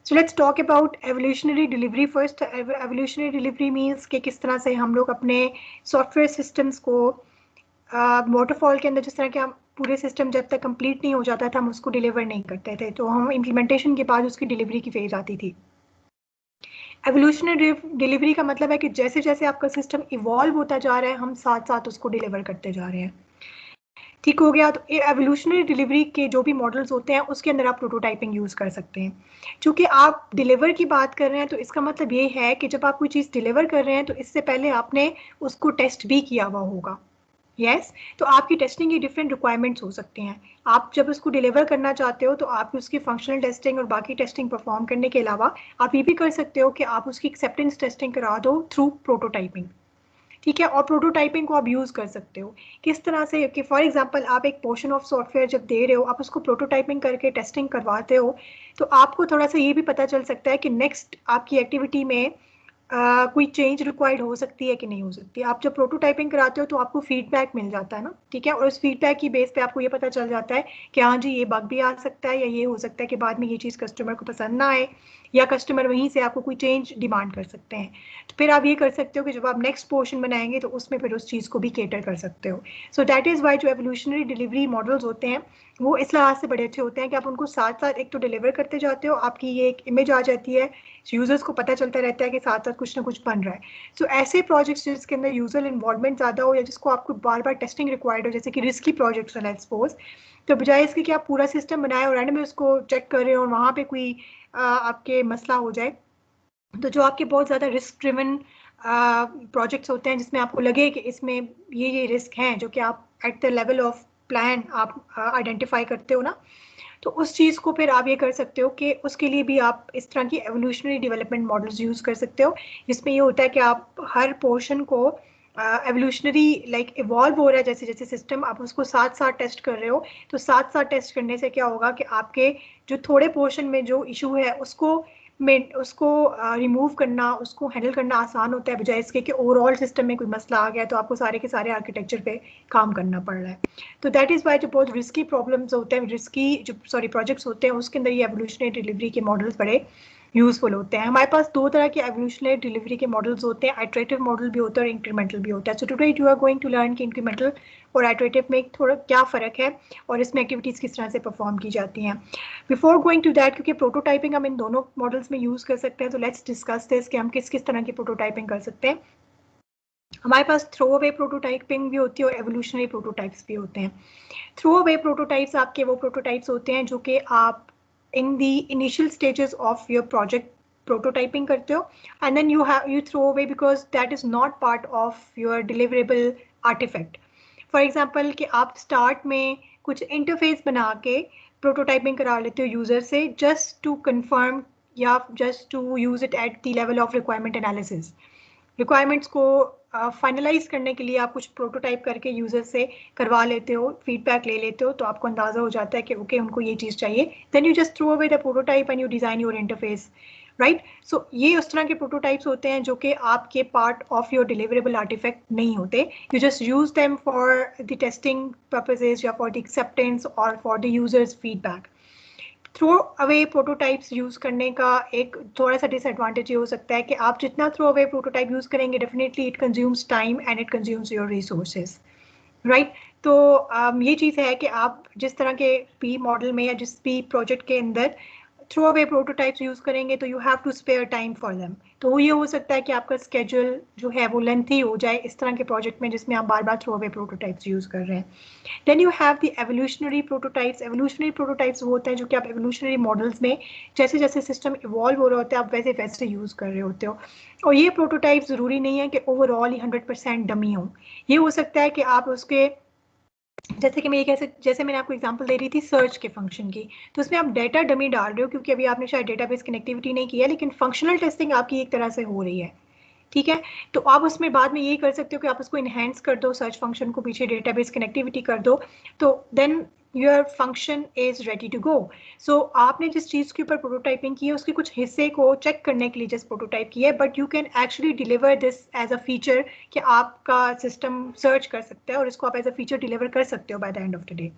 So let's talk about evolutionary delivery first. Evolutionary delivery means कि किस तरह से हम लोग अपने सॉफ्टवेयर सिस्टम्स को वाटरफॉल के अंदर जिस तरह के हम पूरे सिस्टम जब तक कंप्लीट नहीं हो जाता था हम उसको डिलीवर नहीं करते थे, तो हम इम्प्लीमेंटेशन के बाद उसकी डिलीवरी की फेज आती थी। एवोल्यूशनरी डिलीवरी का मतलब है कि जैसे जैसे आपका सिस्टम इवॉल्व होता जा रहा है हम साथ साथ उसको डिलीवर करते जा रहे हैं। ठीक हो गया। तो एवोल्यूशनरी डिलीवरी के जो भी मॉडल्स होते हैं उसके अंदर आप प्रोटोटाइपिंग यूज कर सकते हैं। क्योंकि आप डिलीवर की बात कर रहे हैं तो इसका मतलब ये है कि जब आप कोई चीज़ डिलीवर कर रहे हैं तो इससे पहले आपने उसको टेस्ट भी किया हुआ होगा। यस तो आपकी टेस्टिंग की डिफरेंट रिक्वायरमेंट्स हो सकती हैं। आप जब उसको डिलीवर करना चाहते हो तो आप उसकी फंक्शनल टेस्टिंग और बाकी टेस्टिंग परफॉर्म करने के अलावा आप ये भी कर सकते हो कि आप उसकी एक्सेप्टेंस टेस्टिंग करा दो थ्रू प्रोटोटाइपिंग। ठीक है, और प्रोटोटाइपिंग को आप यूज़ कर सकते हो किस तरह से कि फॉर एग्जांपल आप एक पोर्शन ऑफ सॉफ्टवेयर जब दे रहे हो आप उसको प्रोटोटाइपिंग करके टेस्टिंग करवाते हो तो आपको थोड़ा सा ये भी पता चल सकता है कि नेक्स्ट आपकी एक्टिविटी में कोई चेंज रिक्वायर्ड हो सकती है कि नहीं हो सकती। आप जब प्रोटोटाइपिंग कराते हो तो आपको फीडबैक मिल जाता है ना, ठीक है, और उस फीडबैक की बेस पे आपको ये पता चल जाता है कि हाँ जी ये बग भी आ सकता है या ये हो सकता है कि बाद में ये चीज़ कस्टमर को पसंद ना आए या कस्टमर वहीं से आपको कोई चेंज डिमांड कर सकते हैं। तो फिर आप ये कर सकते हो कि जब आप नेक्स्ट पोर्शन बनाएंगे तो उसमें फिर उस चीज़ को भी केटर कर सकते हो। सो दैट इज़ वाई जो एवोल्यूशनरी डिलीवरी मॉडल्स होते हैं वो इस लिहाज से बड़े अच्छे होते हैं कि आप उनको साथ साथ एक तो डिलीवर करते जाते हो, आपकी ये एक इमेज आ जाती है, यूजर्स को पता चलता रहता है कि साथ साथ कुछ ना कुछ बन रहा है। सो ऐसे प्रोजेक्ट्स जिसके अंदर यूजर इन्वॉल्वमेंट ज़्यादा हो या जिसको आपको बार बार टेस्टिंग रिक्वायर्ड हो, जैसे कि रिस्की प्रोजेक्ट्स लेट्स सपोज, तो बजाय इसके कि आप पूरा सिस्टम बनाए और एंड में उसको चेक कर रहे हो और वहाँ पे कोई आपके मसला हो जाए, तो जो आपके बहुत ज़्यादा रिस्क ड्रिवन प्रोजेक्ट्स होते हैं जिसमें आपको लगे कि इसमें ये रिस्क हैं जो कि आप eight the level of plan आप आइडेंटिफाई करते हो ना, तो उस चीज़ को फिर आप ये कर सकते हो कि उसके लिए भी आप इस तरह की एवोल्यूशनरी डेवलपमेंट मॉडल्स यूज़ कर सकते हो जिसमें ये होता है कि आप हर पोर्शन को एवोल्यूशनरी लाइक इवॉल्व हो रहा है जैसे जैसे सिस्टम आप उसको साथ साथ टेस्ट कर रहे हो, तो साथ साथ टेस्ट करने से क्या होगा कि आपके जो थोड़े पोर्शन में जो इशू है उसको रिमूव करना, उसको हैंडल करना आसान होता है बजाय इसके कि ओवरऑल सिस्टम में कोई मसला आ गया तो आपको सारे के सारे आर्किटेक्चर पे काम करना पड़ रहा है। तो दैट इज़ वाई जो बहुत रिस्की प्रॉब्लम्स होते हैं, रिस्की जो प्रोजेक्ट्स होते हैं उसके अंदर ये एवोल्यूशनरी डिलीवरी के मॉडल्स बड़े यूजफुल होते हैं। हमारे पास दो तरह के एवोल्यूशनरी डिलीवरी के मॉडल्स होते हैं, आइटरेटिव मॉडल भी होता है और इंक्रीमेंटल भी होता है। So today you are going to learn कि इंक्रीमेंटल और आइटरेटिव में थोड़ा क्या फ़र्क है और इसमें एक्टिविटीज़ किस तरह से परफॉर्म की जाती हैं। बिफोर गोइंग टू दैट, क्योंकि प्रोटोटाइपिंग हम इन दोनों मॉडल्स में यूज़ कर सकते हैं, तो लेट्स डिस्कस दिस कि हम किस किस तरह की प्रोटोटाइपिंग कर सकते हैं। हमारे पास थ्रो अवे प्रोटोटाइपिंग भी होती है और एवोल्यूशनरी प्रोटोटाइप्स भी होते हैं। थ्रो अवे प्रोटोटाइप्स आपके वो प्रोटोटाइप्स होते हैं जो कि आप in the initial stages of your project prototyping करते हो and then you throw away because that is not part of your deliverable artifact. For example कि आप स्टार्ट में कुछ इंटरफेस बना के प्रोटोटाइपिंग करा लेते हो यूजर से जस्ट टू कंफर्म या just to use it at the level of requirement analysis. Requirements को फाइनलाइज करने के लिए आप कुछ प्रोटोटाइप करके यूजर से करवा लेते हो, फीडबैक ले लेते हो, तो आपको अंदाजा हो जाता है कि ओके उनको ये चीज़ चाहिए, then you just throw away the prototype and you design your interface, right. So ये उस तरह के प्रोटोटाइप्स होते हैं जो कि आपके part of your deliverable artefact नहीं होते, you just use them for the testing purposes या फॉर द एक्सेप्टेंस और for the users feedback. Throw away prototypes use करने का एक थोड़ा सा डिसएडवांटेज ये हो सकता है कि आप जितना थ्रो अवे प्रोटोटाइप यूज़ करेंगे definitely it consumes time and it consumes your resources, right. तो ये चीज़ है कि आप जिस तरह के भी मॉडल में या जिस भी प्रोजेक्ट के अंदर थ्रो अवे प्रोटोटाइप्स यूज़ करेंगे तो you have to spare time for them. तो ये हो सकता है कि आपका स्केड्यूल जो है वो लेंथी हो जाए इस तरह के प्रोजेक्ट में जिसमें आप बार बार थ्रो अवे प्रोटोटाइप्स यूज़ कर रहे हैं। Then you have the evolutionary prototypes. Evolutionary prototypes वो होते हैं जो कि आप एवोल्यूशनरी मॉडल्स में जैसे जैसे सिस्टम इवॉल्व हो रहा होता है आप वैसे वैसे यूज़ कर रहे होते हो, और ये प्रोटोटाइप ज़रूरी नहीं है कि ओवरऑल ही 100% डमी हो। ये हो सकता है कि आप उसके जैसे कि मैं ये कैसे, जैसे मैंने आपको एग्जांपल दे रही थी सर्च के फंक्शन की, तो उसमें आप डेटा डमी डाल रहे हो क्योंकि अभी आपने शायद डेटाबेस कनेक्टिविटी नहीं किया, लेकिन फंक्शनल टेस्टिंग आपकी एक तरह से हो रही है, ठीक है। तो आप उसमें बाद में यही कर सकते हो कि आप उसको इन्हेंस कर दो, सर्च फंक्शन को पीछे डेटाबेस कनेक्टिविटी कर दो, तो then your function is ready to go. So आपने जिस चीज़ के ऊपर प्रोटोटाइपिंग की है उसके कुछ हिस्से को चेक करने के लिए जस्ट प्रोटोटाइप किया है, but you can actually deliver this as a feature कि आपका सिस्टम सर्च कर सकता है और इसको आप एज अ फीचर डिलीवर कर सकते हो by the end of the day.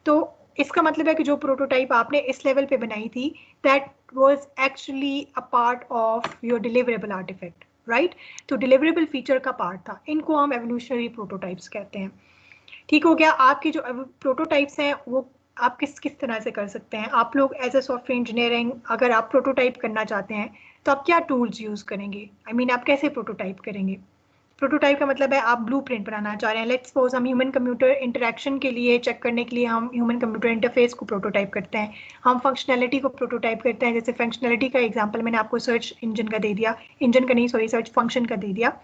तो इसका मतलब है कि जो प्रोटोटाइप आपने इस लेवल पे बनाई थी that was actually a part of your deliverable artefact, right? तो डिलीवरेबल फीचर का पार्ट था, इनको हम एवोल्यूशनरी प्रोटोटाइप्स कहते हैं। ठीक हो गया। आपके जो प्रोटोटाइप्स हैं वो आप किस किस तरह से कर सकते हैं? आप लोग एज ए सॉफ्टवेयर इंजीनियरिंग अगर आप प्रोटोटाइप करना चाहते हैं तो आप क्या टूल्स यूज करेंगे? आई मीन आप कैसे प्रोटोटाइप करेंगे? प्रोटोटाइप का मतलब है आप ब्लूप्रिंट बनाना चाह रहे हैं। लेट्स सपोज हम ह्यूमन कंप्यूटर इंटरेक्शन के लिए चेक करने के लिए हम ह्यूमन कंप्यूटर इंटरफेस को प्रोटोटाइप करते हैं, हम फंक्शनैलिटी को प्रोटोटाइप करते हैं। जैसे फंक्शनैलिटी का एग्जांपल मैंने आपको सर्च इंजन का दे दिया, इंजन का नहीं सॉरी, सर्च फंक्शन का दे दिया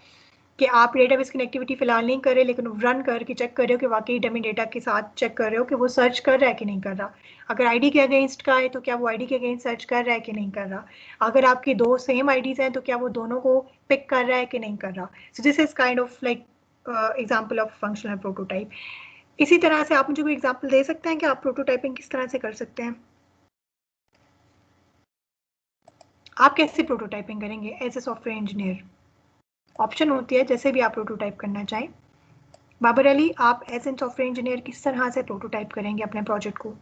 कि आप डेटाबेस कनेक्टिविटी फिलहाल नहीं कर रहे, लेकिन रन करके चेक कर रहे हो कि वाकई डमी डेटा के साथ चेक कर रहे हो कि वो सर्च कर रहा है कि नहीं कर रहा। अगर आईडी के अगेंस्ट का है तो क्या वो आईडी के अगेंस्ट सर्च कर रहा है कि नहीं कर रहा। अगर आपकी दो सेम आईडीज हैं तो क्या वो दोनों को पिक कर रहा है कि नहीं कर रहा। So this is kind of like example of functional prototype. इसी तरह से आप मुझे कोई एग्जाम्पल दे सकते हैं कि आप प्रोटोटाइपिंग किस तरह से कर सकते हैं? आप कैसे प्रोटोटाइपिंग करेंगे as a software engineer? Option होती है जैसे भी आप प्रोटोटाइप करना चाहें। बाबर अली, आप एज एन सॉफ्टवेयर इंजीनियर किस तरह से प्रोटोटाइप करेंगे अपने प्रोजेक्ट को?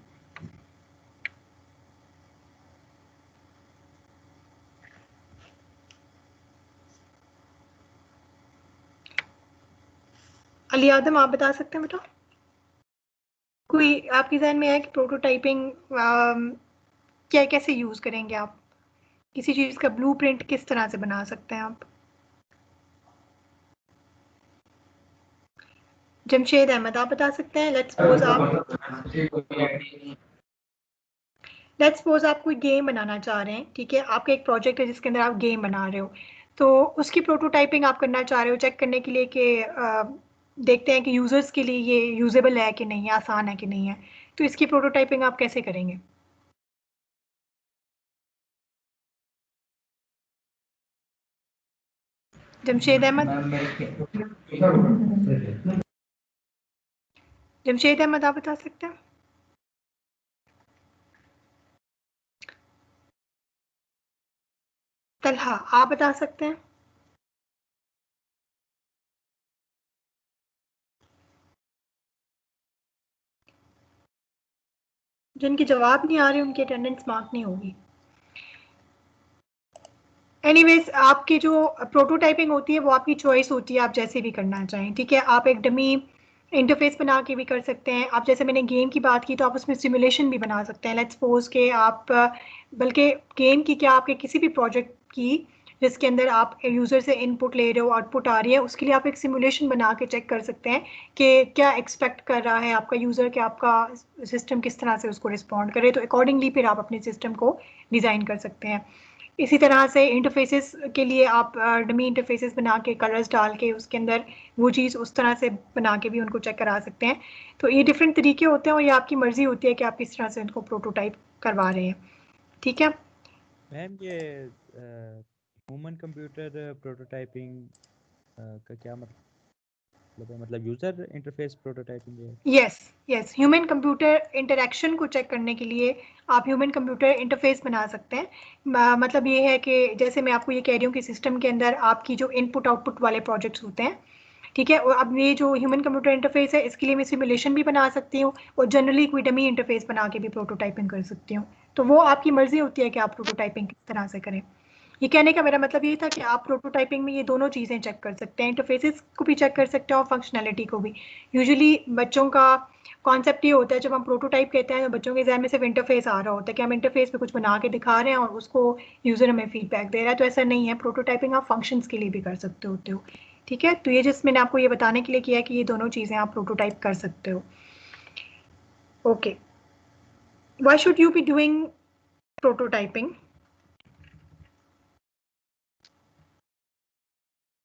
अली आदम, आप बता सकते हैं बेटा? कोई आपके ज़हन में है कि प्रोटोटाइपिंग क्या कैसे यूज करेंगे आप? किसी चीज का ब्लूप्रिंट किस तरह से बना सकते हैं आप? जमशेद अहमद, आप बता सकते हैं? लेट्स सपोज आप कोई गेम बनाना चाह रहे हैं, ठीक है? आपका एक प्रोजेक्ट है जिसके अंदर आप गेम बना रहे हो, तो उसकी प्रोटोटाइपिंग आप करना चाह रहे हो चेक करने के लिए कि देखते हैं कि यूजर्स के लिए ये यूजेबल है कि नहीं है, आसान है कि नहीं है। तो इसकी प्रोटोटाइपिंग आप कैसे करेंगे? जमशेद अहमद, जमशेद अहमद आप बता सकते हैं? तलहा, आप बता सकते हैं? जिनके जवाब नहीं आ रहे उनकी अटेंडेंस मार्क नहीं होगी। एनीवेज, आपकी जो प्रोटोटाइपिंग होती है वो आपकी चॉइस होती है, आप जैसे भी करना चाहें, ठीक है? आप एक डमी इंटरफेस बना के भी कर सकते हैं। आप जैसे मैंने गेम की बात की तो आप उसमें सिमुलेशन भी बना सकते हैं। लेट्स सपोज के आप बल्कि गेम की क्या, आपके किसी भी प्रोजेक्ट की जिसके अंदर आप यूज़र से इनपुट ले रहे हो, आउटपुट आ रही है, उसके लिए आप एक सिमुलेशन बना के चेक कर सकते हैं कि क्या एक्सपेक्ट कर रहा है आपका यूज़र, कि आपका सिस्टम किस तरह से उसको रिस्पॉन्ड करे। तो अकॉर्डिंगली फिर आप अपने सिस्टम को डिज़ाइन कर सकते हैं। इसी तरह से इंटरफेसेस के लिए आप डमी इंटरफेसेस बना के कलर्स डाल के उसके अंदर वो चीज़ उस तरह से बना के भी उनको चेक करा सकते हैं। तो ये डिफरेंट तरीके होते हैं और ये आपकी मर्जी होती है कि आप किस तरह से उनको प्रोटोटाइप करवा रहे हैं, ठीक है? मैम ये ह्यूमन कंप्यूटर प्रोटोटाइपिंग का क्या मतलब है? मतलब यूजर इंटरफेस प्रोटोटाइपिंग है? Yes, yes, human computer interaction को चेक करने के लिए आप ह्यूमन कंप्यूटर इंटरफेस बना सकते हैं। मतलब ये है कि जैसे मैं आपको ये कह रही हूँ कि सिस्टम के अंदर आपकी जो इनपुट आउटपुट वाले प्रोजेक्ट्स होते हैं, ठीक है? और अब ये जो ह्यूमन कंप्यूटर इंटरफेस है इसके लिए मैं सिमुलेशन भी बना सकती हूँ और जनरली कोई डमी इंटरफेस बना के भी प्रोटोटाइपिंग कर सकती हूँ। तो वो आपकी मर्जी होती है कि आप प्रोटोटाइपिंग किस तरह से करें। ये कहने का मेरा मतलब ये था कि आप प्रोटोटाइपिंग में ये दोनों चीज़ें चेक कर सकते हैं, इंटरफेसेस को भी चेक कर सकते हैं और फंक्शनैलिटी को भी। यूजुअली बच्चों का कॉन्सेप्ट ये होता है, जब हम प्रोटोटाइप कहते हैं तो बच्चों के ज़हन में सिर्फ इंटरफेस आ रहा होता है कि हम इंटरफेस पे कुछ बना के दिखा रहे हैं और उसको यूज़र हमें फीडबैक दे रहा है। तो ऐसा नहीं है, प्रोटोटाइपिंग आप फंक्शंस के लिए भी कर सकते होते हो, ठीक है? तो ये जिस मैंने आपको ये बताने के लिए किया कि ये दोनों चीज़ें आप प्रोटोटाइप कर सकते हो। Okay, why should you be doing prototyping?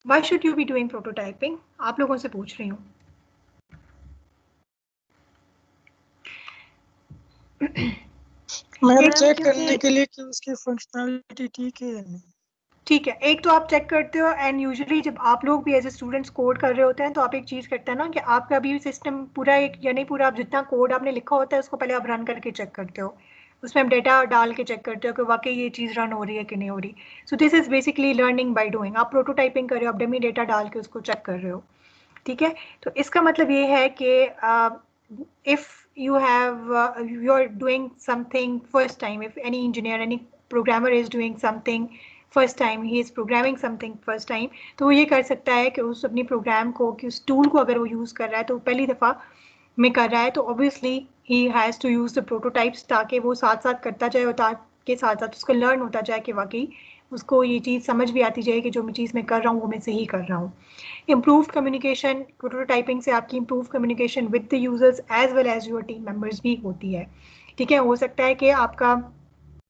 Why should you be doing prototyping? आप लोगों से पूछ रही हूँ। मैम चेक करने के लिए कि उसकी फंक्शनैलिटी ठीक है या नहीं। ठीक है, एक तो आप चेक करते हो एंड यूजुअली जब आप लोग भी एज ए स्टूडेंट्स कोड कर रहे होते हैं तो आप एक चीज़ करते हैं ना कि आपका भी सिस्टम पूरा एक या नहीं पूरा, आप जितना कोड आपने लिखा होता है उसको पहले आप रन करके चेक करते हो, उसमें आप डेटा डाल के चेक करते हो कि वाकई ये चीज़ रन हो रही है कि नहीं हो रही। So this is basically learning by doing. आप प्रोटोटाइपिंग कर रहे हो, आप डमी डेटा डाल के उसको चेक कर रहे हो, ठीक है? तो इसका मतलब ये है कि if you're doing something first time, if any engineer, any programmer is doing something first time, he is programming something first time, तो वो ये कर सकता है कि उस अपनी प्रोग्राम को, कि उस टूल को अगर वो यूज कर रहा है तो पहली दफा में कर रहा है, तो ऑब्वियसली ही has to use the prototypes, ताकि वो साथ साथ करता जाए और ताकि साथ साथ उसको लर्न होता जाए कि वाकई उसको ये चीज़ समझ भी आती जाए कि जो मैं चीज़ मैं कर रहा हूँ वो मैं सही कर रहा हूँ। इम्प्रूव्ड कम्युनिकेशन, प्रोटोटाइपिंग से आपकी improve communication with the users as well as your team members भी होती है। ठीक है, हो सकता है कि आपका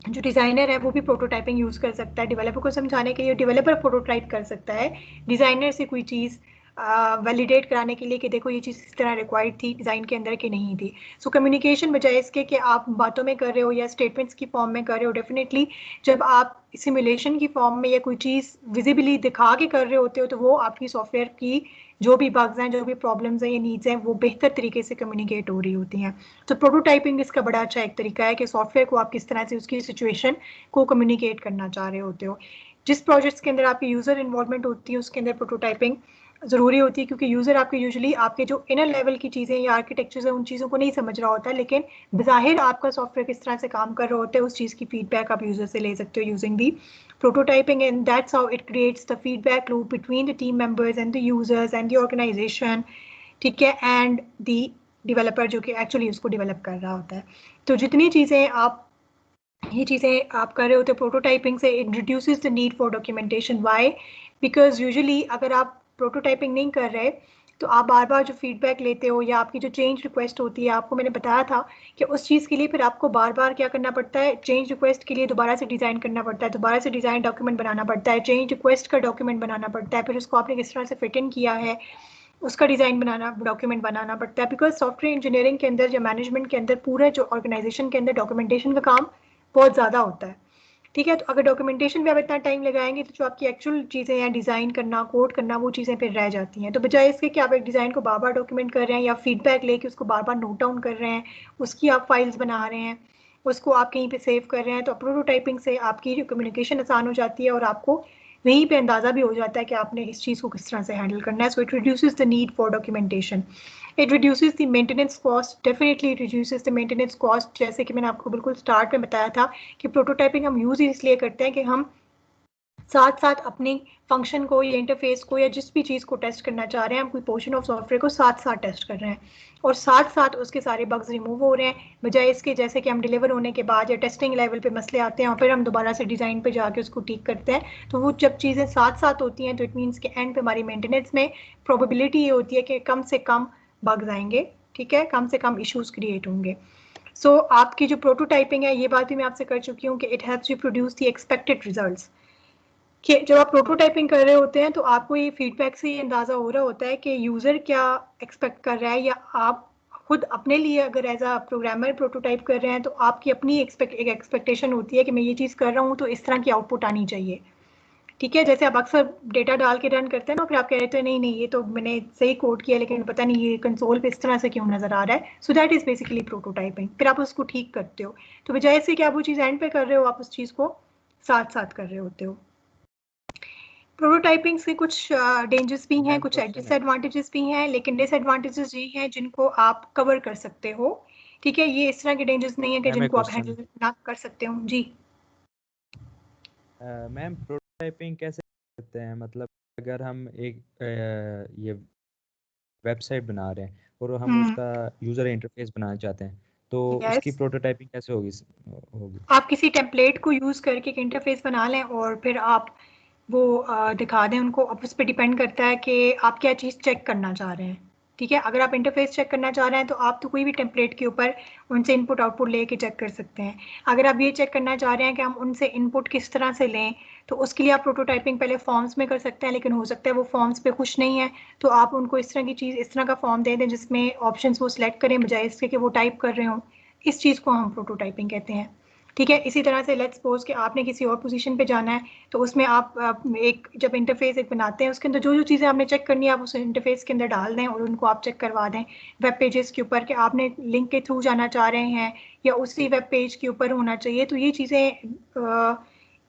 जो डिज़ाइनर है वो भी प्रोटोटाइपिंग यूज़ कर सकता है, डेवलपर को समझाने के लिए डेवलपर प्रोटोटाइप कर सकता है डिज़ाइनर से कोई चीज़ वैलिडेट कराने के लिए कि देखो ये चीज़ इस तरह रिक्वायर्ड थी डिज़ाइन के अंदर कि नहीं थी। सो कम्युनिकेशन बजाय इसके कि आप बातों में कर रहे हो या स्टेटमेंट्स की फॉर्म में कर रहे हो, डेफिनेटली जब आप सिमुलेशन की फॉर्म में या कोई चीज़ विजिबली दिखा के कर रहे होते हो तो वो आपकी सॉफ्टवेयर की जो भी बग्स हैं, जो भी प्रॉब्लम्स हैं या नीड्स हैं, वो बेहतर तरीके से कम्युनिकेट हो रही होती हैं। तो प्रोटोटाइपिंग इसका बड़ा अच्छा एक तरीका है कि सॉफ्टवेयर को आप किस तरह से उसकी सिचुएशन को कम्युनिकेट करना चाह रहे होते हो। जिस प्रोजेक्ट्स के अंदर आपकी यूज़र इन्वॉल्वमेंट होती है उसके अंदर प्रोटोटाइपिंग ज़रूरी होती है, क्योंकि यूज़र आपके यूजुअली आपके जो इनर लेवल की चीज़ें या आर्किटेक्चर है उन चीज़ों को नहीं समझ रहा होता है, लेकिन बज़ाहिर आपका सॉफ्टवेयर किस तरह से काम कर रहा होता है उस चीज़ की फीडबैक आप यूज़र से ले सकते हो using the prototyping, and that's how it creates the feedback loop between the team members and the users and the organization, ठीक है, and the developer जो कि एक्चुअली उसको डेवलप कर रहा होता है। तो जितनी चीज़ें आप ये चीज़ें आप कर रहे होते हो प्रोटोटाइपिंग से, it reduces the need for documentation. Why? Because usually अगर आप प्रोटोटाइपिंग नहीं कर रहे तो आप बार बार जो फीडबैक लेते हो या आपकी जो चेंज रिक्वेस्ट होती है, आपको मैंने बताया था कि उस चीज़ के लिए फिर आपको बार बार क्या करना पड़ता है, चेंज रिक्वेस्ट के लिए दोबारा से डिज़ाइन करना पड़ता है, दोबारा से डिज़ाइन डॉक्यूमेंट बनाना पड़ता है, चेंज रिक्वेस्ट का डॉक्यूमेंट बनाना पड़ता है, फिर उसको आपने किस तरह से फिट इन किया है उसका डिज़ाइन बनाना, डॉक्यूमेंट बनाना पड़ता है। बिकॉज सॉफ्टवेयर इंजीनियरिंग के अंदर या मैनेजमेंट के अंदर पूरा जो ऑर्गेनाइजेशन के अंदर डॉक्यूमेंटेशन का काम बहुत ज़्यादा होता है। ठीक है, तो अगर डॉक्यूमेंटेशन पे आप इतना टाइम लगाएंगे तो जो आपकी एक्चुअल चीज़ें हैं, डिज़ाइन करना, कोड करना, वो चीज़ें फिर रह जाती हैं। तो बजाय इसके कि आप एक डिज़ाइन को बार बार डॉक्यूमेंट कर रहे हैं या फीडबैक लेके उसको बार बार नोट डाउन कर रहे हैं, उसकी आप फाइल्स बना रहे हैं, उसको आप कहीं पे सेव कर रहे हैं, तो प्रोटोटाइपिंग से आपकी जो कम्युनिकेशन आसान हो जाती है और आपको वहीं पे अंदाज़ा भी हो जाता है कि आपने इस चीज़ को किस तरह से हैंडल करना है। So it reduces the need for documentation. It reduces the maintenance cost, definitely it reduces the maintenance cost. जैसे कि मैंने आपको बिल्कुल स्टार्ट में बताया था कि प्रोटोटाइपिंग हम यूज़ इसलिए करते हैं कि हम साथ साथ अपनी फंक्शन को या इंटरफेस को या जिस भी चीज़ को टेस्ट करना चाह रहे हैं, हम कोई पोर्शन ऑफ सॉफ्टवेयर को साथ साथ टेस्ट कर रहे हैं और साथ साथ उसके सारे बग्स रिमूव हो रहे हैं, बजाय इसके जैसे कि हम डिलीवर होने के बाद या टेस्टिंग लेवल पे मसले आते हैं और फिर हम दोबारा से डिज़ाइन पे जाके उसको ठीक करते हैं। तो वो जब चीज़ें साथ साथ होती हैं तो इट मीन्स कि एंड पे हमारी मेंटेनेंस में प्रोबेबिलिटी ये होती है कि कम से कम बग्स आएंगे, ठीक है, कम से कम इश्यूज क्रिएट होंगे। सो आपकी जो प्रोटोटाइपिंग है, ये बात भी मैं आपसे कर चुकी हूँ कि it helps you produce the expected results. कि जब आप प्रोटोटाइपिंग कर रहे होते हैं तो आपको ये फीडबैक से ये अंदाज़ा हो रहा होता है कि यूज़र क्या एक्सपेक्ट कर रहा है, या आप खुद अपने लिए अगर एज अ प्रोग्रामर प्रोटोटाइप कर रहे हैं तो आपकी अपनी एक एक्सपेक्टेशन होती है कि मैं ये चीज़ कर रहा हूँ तो इस तरह की आउटपुट आनी चाहिए। ठीक है, जैसे आप अक्सर डेटा डाल के रन करते हैं ना, फिर आप कह रहे थे नहीं नहीं ये तो मैंने सही कोड किया लेकिन पता नहीं ये कंसोल पे इस तरह से क्यों नज़र आ रहा है। So that is basically prototyping. फिर आप उसको ठीक करते हो, तो बजाय से कि आप वो चीज़ एंड पे कर रहे हो, आप उस चीज़ को साथ साथ कर रहे होते हो। प्रोटोटाइपिंग से कुछ डेंजर्स भी हैं, कुछ डिसएडवांटेजेस भी हैं, लेकिन डिसएडवांटेजेस ये हैं जिनको आप कवर कर सकते हो। ठीक है, ये इस तरह के डेंजर्स नहीं है कि जिनको आप हैंडल ना कर सकते हो। जी मैम, प्रोटोटाइपिंग कैसे करते हैं? मतलब अगर हम एक ये वेबसाइट बना रहे हैं और हम उसका यूज़र इंटरफेस बनाना चाहते हैं, तो उसकी प्रोटोटाइपिंग कैसे होगी? आप किसी टेम्पलेट को यूज़ करके एक इंटरफेस बना लें और फिर आप वो दिखा दें उनको। अब उस पर डिपेंड करता है कि आप क्या चीज़ चेक करना चाह रहे हैं। ठीक है, अगर आप इंटरफेस चेक करना चाह रहे हैं तो आप तो कोई भी टेम्पलेट के ऊपर उनसे इनपुट आउटपुट लेके चेक कर सकते हैं। अगर आप ये चेक करना चाह रहे हैं कि हम उनसे इनपुट किस तरह से लें, तो उसके लिए आप प्रोटोटाइपिंग पहले फॉर्म्स में कर सकते हैं, लेकिन हो सकता है वो फॉर्म्स पे खुश नहीं है, तो आप उनको इस तरह की चीज़, इस तरह का फॉर्म दे दें जिसमें ऑप्शंस वो सिलेक्ट करें बजाय इसके कि वो टाइप कर रहे हों। इस चीज़ को हम प्रोटोटाइपिंग कहते हैं। ठीक है, इसी तरह से लेट्स सपोज कि आपने किसी और पोजीशन पे जाना है, तो उसमें आप एक जब इंटरफेस एक बनाते हैं उसके अंदर जो जो चीज़ें आपने चेक करनी है आप उस इंटरफेस के अंदर डाल दें और उनको आप चेक करवा दें वेब पेजेस के ऊपर कि आपने लिंक के थ्रू जाना चाह रहे हैं या उसी वेब पेज के ऊपर होना चाहिए। तो ये चीज़ें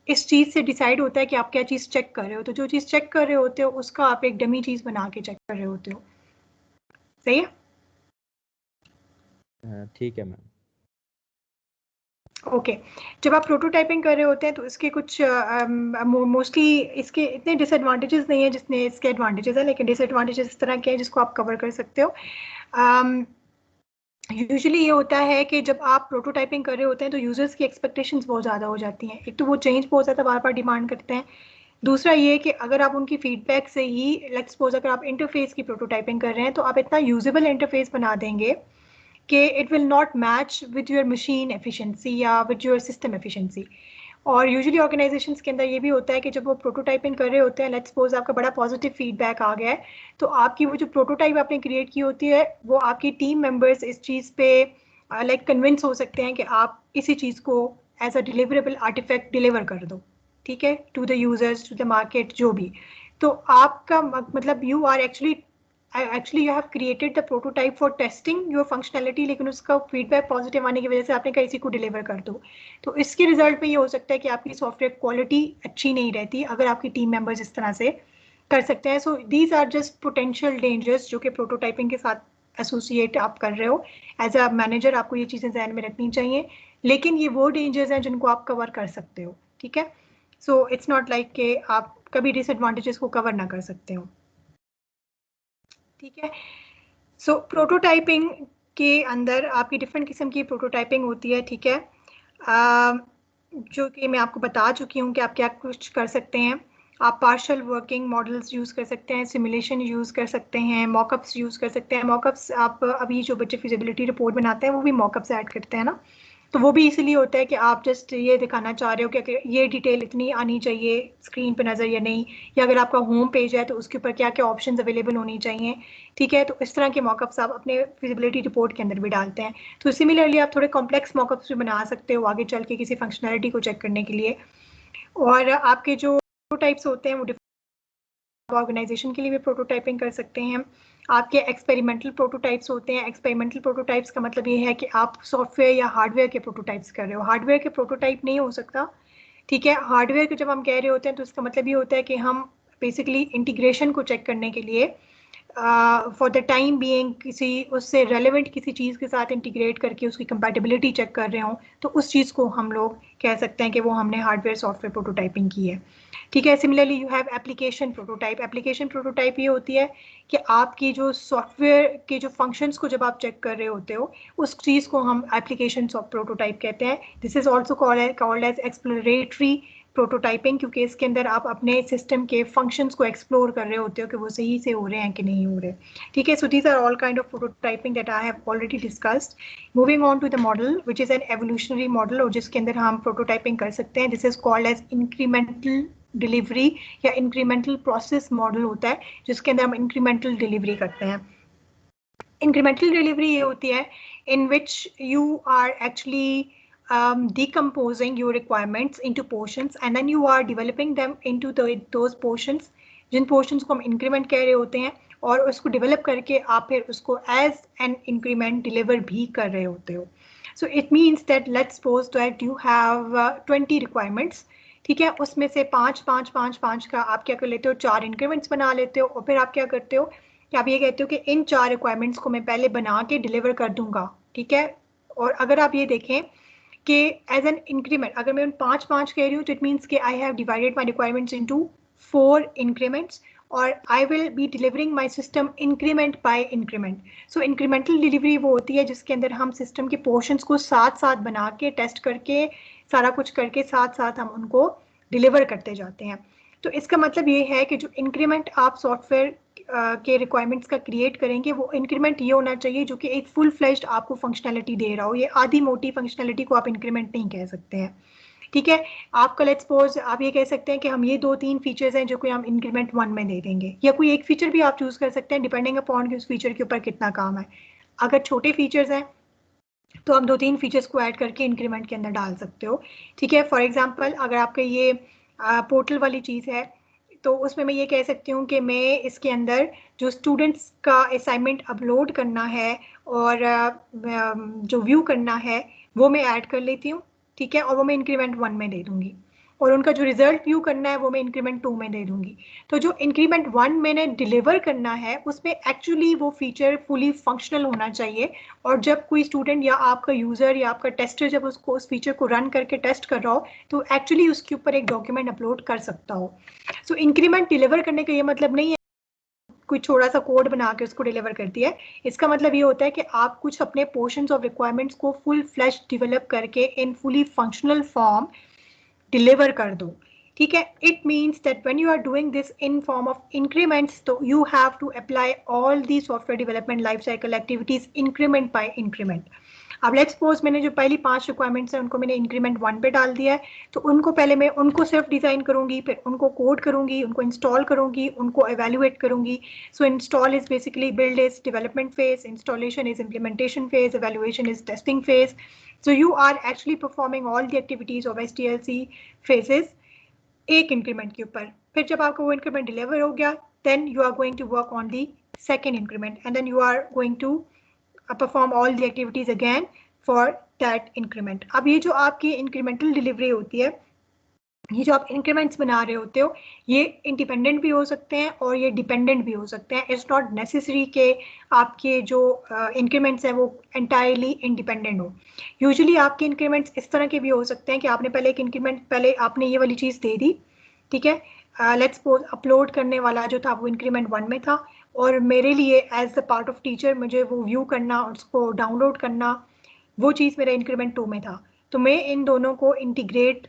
इस चीज़ से डिसाइड होता है कि आप क्या चीज़ चेक कर रहे हो। तो जो चीज़ चेक कर रहे होते हो उसका आप एक डमी चीज़ बना के चेक कर रहे होते हो। सही है? ठीक है मैम। ओके जब आप प्रोटोटाइपिंग कर रहे होते हैं तो इसके कुछ मोस्टली इसके इतने डिसएडवांटेजेस नहीं है जितने इसके एडवांटेजेस हैं, लेकिन डिसएडवांटेजेस इस तरह के हैं जिसको आप कवर कर सकते हो। यूजुअली ये होता है कि जब आप प्रोटोटाइपिंग कर रहे होते हैं तो यूजर्स की एक्सपेक्टेशंस बहुत ज़्यादा हो जाती हैं। एक तो वो चेंज बहुत ज़्यादा बार बार डिमांड करते हैं, दूसरा ये कि अगर आप उनकी फीडबैक से ही लेट्स सपोज अगर आप इंटरफेस की प्रोटोटाइपिंग कर रहे हैं तो आप इतना यूजेबल इंटरफेस बना देंगे कि it will not match with your machine efficiency या विद योर सिस्टम एफिशिएंसी। और यूजुअली ऑर्गेनाइजेशंस के अंदर ये भी होता है कि जब वो प्रोटोटाइपिंग कर रहे होते हैं, लेट्स सपोज आपका बड़ा पॉजिटिव फीडबैक आ गया है, तो आपकी वो जो प्रोटोटाइप आपने क्रिएट की होती है वो आपकी टीम मेंबर्स इस चीज़ पे लाइक कन्विंस हो सकते हैं कि आप इसी चीज़ को as a deliverable artefact deliver कर दो, ठीक है, to the users, to the market, जो भी। तो आपका मतलब you are actually you have created the prototype for testing your functionality, लेकिन उसका फीडबैक पॉजिटिव आने की वजह से आपने कहा इसी को डिलीवर कर दो। तो इसके रिजल्ट में ये हो सकता है कि आपकी सॉफ्टवेयर क्वालिटी अच्छी नहीं रहती अगर आपकी टीम मेंबर्स इस तरह से कर सकते हैं। So these are just potential dangers जो कि प्रोटोटाइपिंग के साथ एसोसिएट आप कर रहे हो। एज अ मैनेजर आपको ये चीज़ें ध्यान में रखनी चाहिए, लेकिन ये वो डेंजर्स हैं जिनको आप कवर कर सकते हो, ठीक है। सो इट्स नॉट लाइक कि आप कभी डिसएडवांटेजेस को कवर ना कर सकते हो, ठीक है। सो प्रोटोटाइपिंग के अंदर आपकी डिफरेंट किस्म की प्रोटोटाइपिंग होती है, ठीक है, जो कि मैं आपको बता चुकी हूँ कि आप क्या कुछ कर सकते हैं। आप पार्शियल वर्किंग मॉडल्स यूज़ कर सकते हैं, सिमुलेशन यूज़ कर सकते हैं, मॉकअप्स यूज़ कर सकते हैं। मॉकअप्स आप अभी जो बच्चे फिजिबिलिटी रिपोर्ट बनाते हैं वो भी मॉकअप्स ऐड करते हैं ना, तो वो भी इसलिए होता है कि आप जस्ट ये दिखाना चाह रहे हो कि ये डिटेल इतनी आनी चाहिए स्क्रीन पे नज़र या नहीं, या अगर आपका होम पेज है तो उसके ऊपर क्या क्या ऑप्शंस अवेलेबल होनी चाहिए, ठीक है। तो इस तरह के मॉकअप्स आप अपने फिजिबिलिटी रिपोर्ट के अंदर भी डालते हैं। तो सिमिलरली आप थोड़े कॉम्प्लेक्स मॉकअप्स भी बना सकते हो आगे चल के किसी फंक्शनैलिटी को चेक करने के लिए। और आपके जो प्रोटोटाइप्स होते हैं वो ऑर्गेनाइजेशन के लिए भी प्रोटोटाइपिंग कर सकते हैं। आपके एक्सपेरिमेंटल प्रोटोटाइप्स होते हैं। एक्सपेरिमेंटल प्रोटोटाइप्स का मतलब ये है कि आप सॉफ्टवेयर या हार्डवेयर के प्रोटोटाइप्स कर रहे हो, हार्डवेयर के प्रोटोटाइप नहीं हो सकता, ठीक है। हार्डवेयर के जब हम कह रहे होते हैं तो इसका मतलब ये होता है कि हम बेसिकली इंटीग्रेशन को चेक करने के लिए फॉर द टाइम बीइंग किसी उससे रेलेवेंट किसी चीज़ के साथ इंटीग्रेट करके उसकी कंपैटिबिलिटी चेक कर रहे हों, तो उस चीज़ को हम लोग कह सकते हैं कि वो हमने हार्डवेयर सॉफ्टवेयर प्रोटोटाइपिंग की है, ठीक है। Similarly you have application prototype. Application prototype ये होती है कि आपकी जो सॉफ्टवेयर के जो फंक्शंस को जब आप चेक कर रहे होते हो उस चीज़ को हम एप्लीकेशन प्रोटोटाइप कहते हैं। This is also called as exploratory prototyping, क्योंकि इसके अंदर आप अपने सिस्टम के फंक्शंस को एक्सप्लोर कर रहे होते हो कि वो सही से हो रहे हैं कि नहीं हो रहे, ठीक है। So these are all kind of prototyping that I have already discussed. Moving on to the model which is an evolutionary model, और जिसके अंदर हम प्रोटोटाइपिंग कर सकते हैं। This is called as incremental delivery या इंक्रीमेंटल प्रोसेस मॉडल होता है, जिसके अंदर हम इंक्रीमेंटल डिलीवरी करते हैं। इंक्रीमेंटल डिलीवरी ये होती है in which you are actually decomposing your requirements into portions and then you are developing them into those portions, Jin portions को हम increment कह रहे होते हैं, और उसको develop करके आप फिर उसको as an increment deliver भी कर रहे होते हो। So it means that let's suppose that you have 20 requirements, ठीक है, उसमें से 5 का आप क्या कर लेते हो, 4 इंक्रीमेंट्स बना लेते हो, और फिर आप क्या करते हो कि आप ये कहते हो कि इन 4 रिक्वायरमेंट्स को मैं पहले बना के डिलीवर कर दूंगा, ठीक है। और अगर आप ये देखें कि एज एन इंक्रीमेंट अगर मैं उन 5 कह रही हूँ तो इट मीन्स कि I have divided my requirements into 4 increments, और I will be delivering my system increment by increment. So incremental delivery वो होती है जिसके अंदर हम सिस्टम के पोर्शंस को साथ साथ बना के टेस्ट करके सारा कुछ करके साथ साथ हम उनको डिलीवर करते जाते हैं। तो इसका मतलब ये है कि जो इंक्रीमेंट आप सॉफ्टवेयर के रिक्वायरमेंट्स का क्रिएट करेंगे वो इंक्रीमेंट ये होना चाहिए जो कि एक फुल फ्लेज्ड आपको फंक्शनैलिटी दे रहा हो। ये आधी मोटी फंक्शनैलिटी को आप इंक्रीमेंट नहीं कह सकते हैं, ठीक है। आपका लेट्स सपोज आप ये कह सकते हैं कि हम ये 2-3 फीचर्स हैं जो कि हम इंक्रीमेंट 1 में दे देंगे, या कोई एक फीचर भी आप चूज कर सकते हैं डिपेंडिंग अपॉन कि उस फीचर के ऊपर कितना काम है। अगर छोटे फीचर्स हैं तो आप 2-3 फीचर्स को ऐड करके इंक्रीमेंट के अंदर डाल सकते हो, ठीक है। फॉर एग्जांपल अगर आपका ये पोर्टल वाली चीज़ है तो उसमें मैं ये कह सकती हूँ कि मैं इसके अंदर जो स्टूडेंट्स का असाइनमेंट अपलोड करना है और जो व्यू करना है वो मैं ऐड कर लेती हूँ, ठीक है, और वो मैं इंक्रीमेंट 1 में दे दूँगी। और उनका जो रिजल्ट व्यू करना है वो मैं इंक्रीमेंट 2 में दे दूंगी। तो जो इंक्रीमेंट 1 मैंने डिलीवर करना है उसमें एक्चुअली वो फीचर फुली फंक्शनल होना चाहिए, और जब कोई स्टूडेंट या आपका यूजर या आपका टेस्टर जब उसको उस फीचर को रन करके टेस्ट कर रहा हो तो एक्चुअली उसके ऊपर एक डॉक्यूमेंट अपलोड कर सकता हो। सो इंक्रीमेंट डिलीवर करने का ये मतलब नहीं है कोई छोटा सा कोड बना के उसको डिलीवर करती है। इसका मतलब ये होता है कि आप कुछ अपने पोर्शंस ऑफ रिक्वायरमेंट्स को फुल फ्लैश डेवलप करके in fully functional form deliver कर दो। ठीक है, it means that when you are doing this in form of increments तो you have to apply all the software development life cycle activities increment by increment. अब let's suppose मैंने जो पहली 5 requirements हैं उनको मैंने इंक्रीमेंट 1 पे डाल दिया है, तो उनको पहले मैं उनको सिर्फ डिजाइन करूंगी, फिर उनको कोड करूंगी, उनको इंस्टॉल करूंगी, उनको एवेल्युएट करूंगी। So install is basically build is development phase, installation is implementation phase, evaluation is testing phase. So you are actually performing all the activities of SDLC phases एक increment के ऊपर। फिर जब आपका वो इंक्रीमेंट डिलीवर हो गया then you are going to work on the second increment and then you are going to perform all the activities again for that increment। अब ये जो आपकी इंक्रीमेंटल डिलीवरी होती है, ये जो आप इंक्रीमेंट्स बना रहे होते हो ये इंडिपेंडेंट भी हो सकते हैं और ये डिपेंडेंट भी हो सकते हैं। इट्स नॉट नेसेसरी कि आपके जो इंक्रीमेंट्स हैं वो एंटायरली इंडिपेंडेंट हो। यूजुअली आपके इंक्रीमेंट्स इस तरह के भी हो सकते हैं कि आपने पहले एक इंक्रीमेंट, पहले आपने ये वाली चीज़ दे दी, ठीक है, लेट्स सपोज अपलोड करने वाला जो था वो इंक्रीमेंट 1 में था और मेरे लिए as the part of teacher मुझे वो व्यू करना, उसको डाउनलोड करना, वो चीज़ मेरा इंक्रीमेंट 2 में था। तो मैं इन दोनों को integrate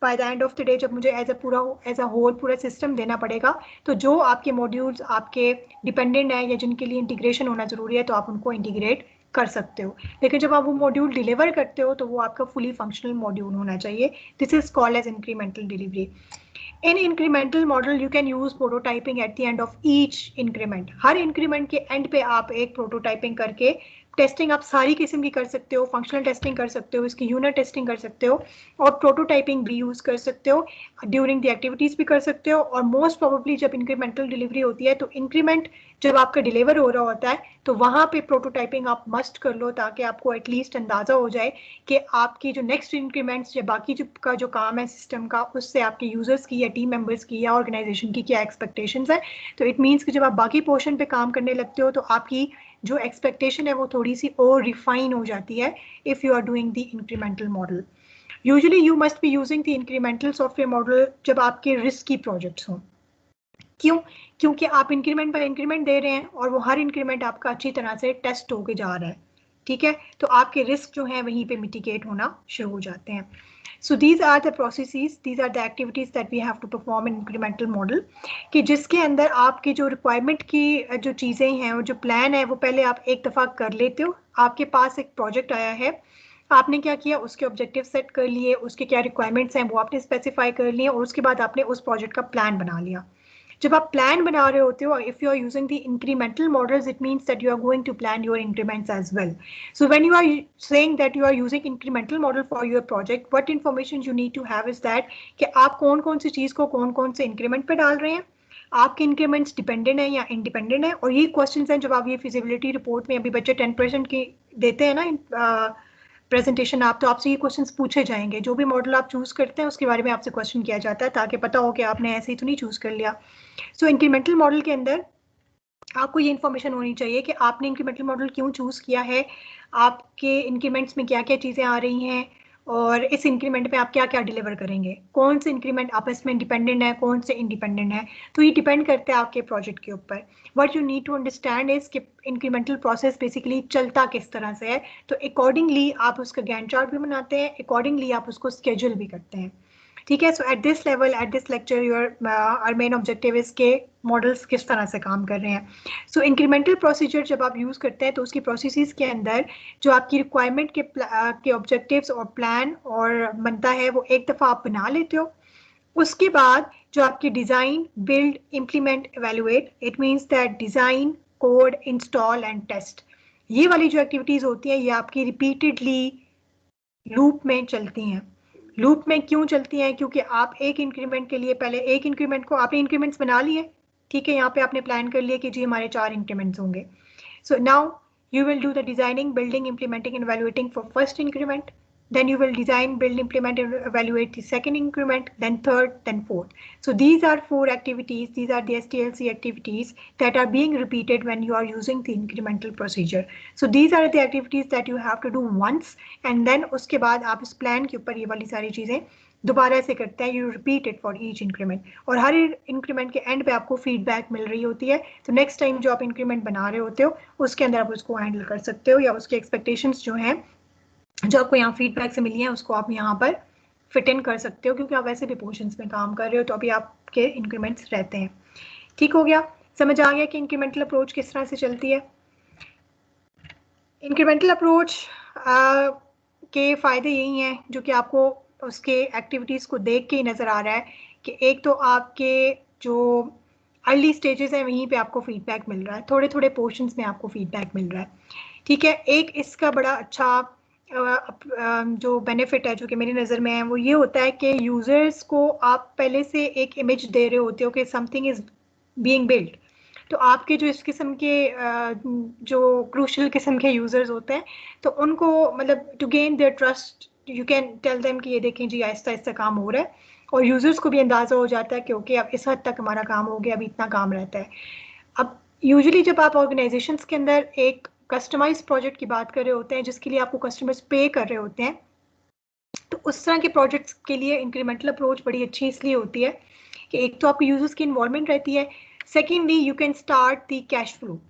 by the end of the day जब मुझे एज अ होल पूरा सिस्टम देना पड़ेगा, तो जो आपके मॉड्यूल्स आपके डिपेंडेंट है या जिनके लिए इंटीग्रेशन होना जरूरी है तो आप उनको इंटीग्रेट कर सकते हो। लेकिन जब आप वो मॉड्यूल डिलीवर करते हो तो वो आपका फुली फंक्शनल मॉड्यूल होना चाहिए। This is called as incremental delivery. In incremental model you can use prototyping at the end of each increment। Her increment के एंड पे आप एक प्रोटोटाइपिंग करके टेस्टिंग आप सारी किस्म की कर सकते हो, फंक्शनल टेस्टिंग कर सकते हो, इसकी यूनिट टेस्टिंग कर सकते हो और प्रोटोटाइपिंग भी यूज कर सकते हो, ड्यूरिंग द एक्टिविटीज भी कर सकते हो। और मोस्ट प्रोबेबली जब इंक्रीमेंटल डिलीवरी होती है तो इंक्रीमेंट जब आपका डिलीवर हो रहा होता है तो वहां पे प्रोटोटाइपिंग आप मस्ट कर लो ताकि आपको एटलीस्ट अंदाजा हो जाए कि आपकी जो नेक्स्ट इंक्रीमेंट्स या बाकी जो काम है सिस्टम का उससे आपके यूजर्स की या टीम मेंबर्स की या ऑर्गेनाइजेशन की क्या एक्सपेक्टेशंस है। तो इट मीन्स कि जब आप बाकी पोर्शन पे काम करने लगते हो तो आपकी जो एक्सपेक्टेशन है वो थोड़ी सी और रिफाइन हो जाती है if you are doing the incremental model. Usually you must be using the incremental software model जब आपके रिस्की प्रोजेक्ट्स हों। क्यों? क्योंकि आप इंक्रीमेंट पर इंक्रीमेंट दे रहे हैं और वो हर इंक्रीमेंट आपका अच्छी तरह से टेस्ट होके जा रहा है, ठीक है, तो आपके रिस्क जो है वहीं पे मिटिगेट होना शुरू हो जाते हैं। So these are the processes, these are the activities that we have to perform in incremental model कि जिसके अंदर आपकी जो रिक्वायरमेंट की जो चीज़ें हैं और जो प्लान है वो पहले आप एक दफ़ा कर लेते हो। आपके पास एक प्रोजेक्ट आया है, आपने क्या किया, उसके ऑब्जेक्टिव सेट कर लिए, उसके क्या रिक्वायरमेंट्स हैं वो आपने स्पेसिफाई कर लिए और उसके बाद आपने उस प्रोजेक्ट का प्लान बना लिया। जब आप प्लान बना रहे होते हो, if you are using the incremental models, it means that you are going to plan your increments as well. So when you are saying that you are using incremental model for your project, what information you need to have is that कि आप कौन कौन सी चीज़ को कौन कौन से increment पे डाल रहे हैं, आपके इंक्रीमेंट्स डिपेंडेंट है या इंडिपेंडेंट है। और ये क्वेश्चंस हैं जब आप ये फिजिबिलिटी रिपोर्ट में अभी बच्चे 10% की देते हैं ना प्रेजेंटेशन आप, तो आपसे ये क्वेश्चंस पूछे जाएंगे। जो भी मॉडल आप चूज करते हैं उसके बारे में आपसे क्वेश्चन किया जाता है ताकि पता हो कि आपने ऐसे ही तो नहीं चूज कर लिया। सो इंक्रीमेंटल मॉडल के अंदर आपको ये इन्फॉर्मेशन होनी चाहिए कि आपने इंक्रीमेंटल मॉडल क्यों चूज किया है, आपके इंक्रीमेंट्स में क्या क्या चीज़ें आ रही हैं और इस इंक्रीमेंट पे आप क्या क्या डिलीवर करेंगे, कौन से इंक्रीमेंट आपस में डिपेंडेंट है, कौन से इंडिपेंडेंट है। तो ये डिपेंड करता है आपके प्रोजेक्ट के ऊपर। What you need to understand is कि इंक्रीमेंटल प्रोसेस बेसिकली चलता किस तरह से है, तो अकॉर्डिंगली आप उसका गैंट चार्ट भी बनाते हैं, अकॉर्डिंगली आप उसको स्केड्यूल भी करते हैं, ठीक है। So at this level, at this lecture, your our main objective is के मॉडल्स किस तरह से काम कर रहे हैं। सो इंक्रीमेंटल प्रोसीजर जब आप यूज़ करते हैं तो उसकी प्रोसेसेस के अंदर जो आपकी रिक्वायरमेंट के ऑब्जेक्टिव्स और प्लान और बनता है वो एक दफ़ा आप बना लेते हो। उसके बाद जो आपकी design, build, implement, evaluate, it means that design, code, install and test, ये वाली जो एक्टिविटीज़ होती हैं ये आपकी रिपीटेडली लूप में चलती हैं। लूप में क्यों चलती हैं? क्योंकि आप एक इंक्रीमेंट के लिए पहले एक इंक्रीमेंट को आपने इंक्रीमेंट्स बना लिए, ठीक है, यहाँ पे आपने प्लान कर लिया कि जी हमारे 4 इंक्रीमेंट्स होंगे। So now you will do the designing, building, implementing and evaluating for first increment, then you will design, build, implement, and evaluate the second increment, then third, then fourth. So these are 4 activities. These are the STLC activities that are being repeated when you are using the incremental procedure. So these are the activities that you have to do once, and then उसके बाद आप इस plan के ऊपर ये वाली सारी चीजें दोबारा से करते हैं. You repeat it for each increment, और हर इंक्रीमेंट के एंड पे आपको फीडबैक मिल रही होती है. तो नेक्स्ट टाइम जो आप इंक्रीमेंट बना रहे होते हो उसके अंदर आप उसको हैंडल कर सकते हो, या उसके एक्सपेक्टेशंस जो हैं जो आपको यहाँ फीडबैक से मिली है उसको आप यहाँ पर फिट इन कर सकते हो, क्योंकि आप वैसे भी पोर्शंस में काम कर रहे हो तो अभी आपके इंक्रीमेंट्स रहते हैं. ठीक हो गया, समझ आ गया कि इंक्रीमेंटल अप्रोच किस तरह से चलती है. इंक्रीमेंटल अप्रोच के फायदे यही हैं जो कि आपको उसके एक्टिविटीज को देख के ही नजर आ रहा है कि एक तो आपके जो अर्ली स्टेजेस हैं वहीं पे आपको फीडबैक मिल रहा है, थोड़े थोड़े पोर्शंस में आपको फीडबैक मिल रहा है. ठीक है, एक इसका बड़ा अच्छा जो बेनिफिट है जो कि मेरी नज़र में है वो ये होता है कि यूजर्स को आप पहले से एक इमेज दे रहे होते हो कि समथिंग इज बीइंग बिल्ड. तो आपके जो इस किस्म के जो क्रूशल किस्म के यूजर्स होते हैं तो उनको मतलब to gain their trust you can tell them कि ये देखें जी आहिस्ता आहिस्ता काम हो रहा है, और यूजर्स को भी अंदाज़ा हो जाता है कि ओके अब इस हद तक हमारा काम हो गया, अभी इतना काम रहता है. अब यूजुअली जब आप ऑर्गेनाइजेशंस के अंदर एक कस्टमाइज प्रोजेक्ट की बात कर रहे होते हैं जिसके लिए आपको कस्टमर्स पे कर रहे होते हैं, तो उस तरह के प्रोजेक्ट्स के लिए इंक्रीमेंटल अप्रोच बड़ी अच्छी इसलिए होती है कि एक तो आपके यूजर्स की इन्वॉल्वमेंट रहती है, secondly you can start the cash flow.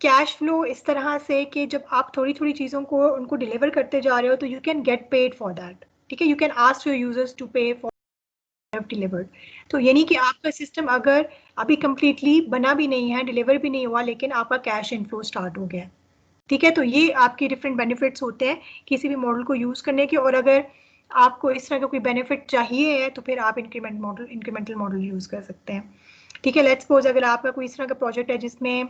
Cash flow इस तरह से कि जब आप थोड़ी थोड़ी चीज़ों को उनको डिलीवर करते जा रहे हो तो you can get paid for that. ठीक है, you can ask your users to pay for delivered. तो यानी कि आपका सिस्टम अगर अभी कंप्लीटली बना भी नहीं है, डिलीवर भी नहीं हुआ, लेकिन आपका कैश इनफ्लो स्टार्ट हो गया. ठीक है, तो ये आपके डिफरेंट बेनिफिट्स होते हैं किसी भी मॉडल को यूज करने के, और अगर आपको इस तरह का कोई बेनिफिट चाहिए है तो फिर आप इंक्रीमेंटल मॉडल यूज कर सकते हैं. ठीक है, लेट्स सपोज अगर आपका कोई इस तरह का प्रोजेक्ट है जिसमें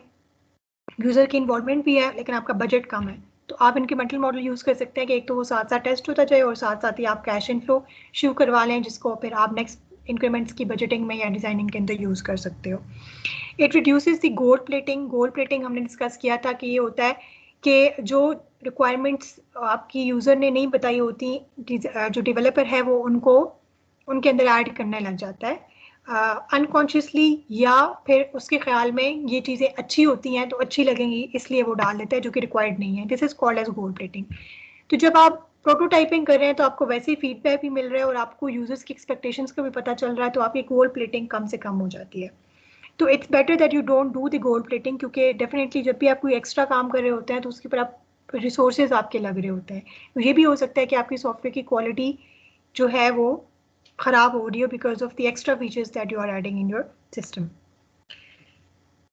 यूजर की इन्वॉल्वमेंट भी है लेकिन आपका बजट कम है, तो आप इंक्रीमेंटल मॉडल यूज कर सकते हैं कि एक तो वो साथ साथ टेस्ट होता जाए और साथ साथ ही आप कैश इनफ्लो शुरू करवा लें, जिसको फिर आप नेक्स्ट इंक्रीमेंट्स की बजटिंग में या डिजाइनिंग के अंदर यूज कर सकते हो. It reduces the gold plating. Gold plating हमने डिस्कस किया था कि ये होता है कि जो रिक्वायरमेंट्स आपकी यूजर ने नहीं बताई होती, जो डेवलपर है वो उनको उनके अंदर ऐड करने लग जाता है अनकॉन्शियसली, या फिर उसके ख्याल में ये चीज़ें अच्छी होती हैं तो अच्छी लगेंगी इसलिए वो डाल देता है जो कि रिक्वायर्ड नहीं है. This is called as gold plating. तो जब आप प्रोटोटाइपिंग कर रहे हैं तो आपको वैसे ही फीडबैक भी मिल रहा है और आपको यूजर्स की एक्सपेक्टेशंस का भी पता चल रहा है, तो आपकी गोल्ड प्लेटिंग कम से कम हो जाती है. तो it's better that you don't do the gold plating, क्योंकि डेफिनेटली जब भी आप कोई एक्स्ट्रा काम कर रहे होते हैं तो उसके ऊपर आप रिसोर्सेज आपके लग रहे होते हैं. तो ये भी हो सकता है कि आपकी सॉफ्टवेयर की क्वालिटी जो है वो खराब हो रही हो because of the extra features that you are adding in your system.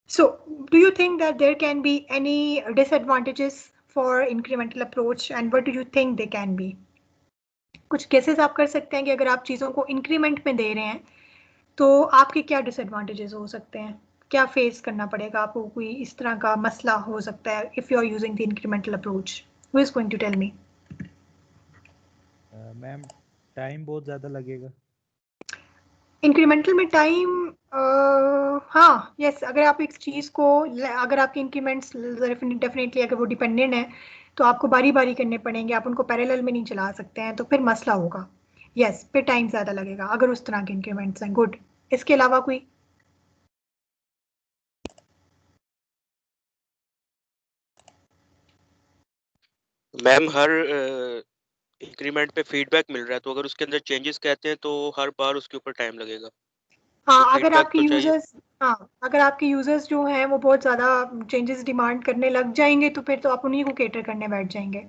So do you think that there can be any disadvantages for incremental approach, and what do you think they can be? कुछ cases आप कर सकते हैं कि अगर आप चीज़ों को इंक्रीमेंट में दे रहे हैं तो आपके क्या डिसएडवांटेजेस हो सकते हैं, क्या फेस करना पड़ेगा आपको, कोई इस तरह का मसला हो सकता है if you are using the incremental approach. Who is going to tell me? Ma'am time बहुत ज़्यादा लगेगा इंक्रीमेंटल में टाइम. हाँ यस, अगर आप एक चीज़ को अगर आपके इंक्रीमेंट्स डेफिनेटली अगर वो डिपेंडेंट है तो आपको बारी बारी करने पड़ेंगे, आप उनको पैरेलल में नहीं चला सकते हैं, तो फिर मसला होगा. यस, फिर टाइम ज़्यादा लगेगा अगर उस तरह के इंक्रीमेंट्स हैं. गुड. इसके अलावा कोई? मैम हर इंक्रीमेंट पे फीडबैक मिल रहा है, तो अगर उसके अंदर चेंजेस कहते हैं तो हर बार उसके ऊपर टाइम लगेगा. हाँ, तो अगर आपके तो यूजर्स अगर आपके यूजर्स जो हैं वो बहुत ज़्यादा चेंजेस डिमांड करने लग जाएंगे तो फिर तो आप उन्हीं को केटर करने बैठ जाएंगे,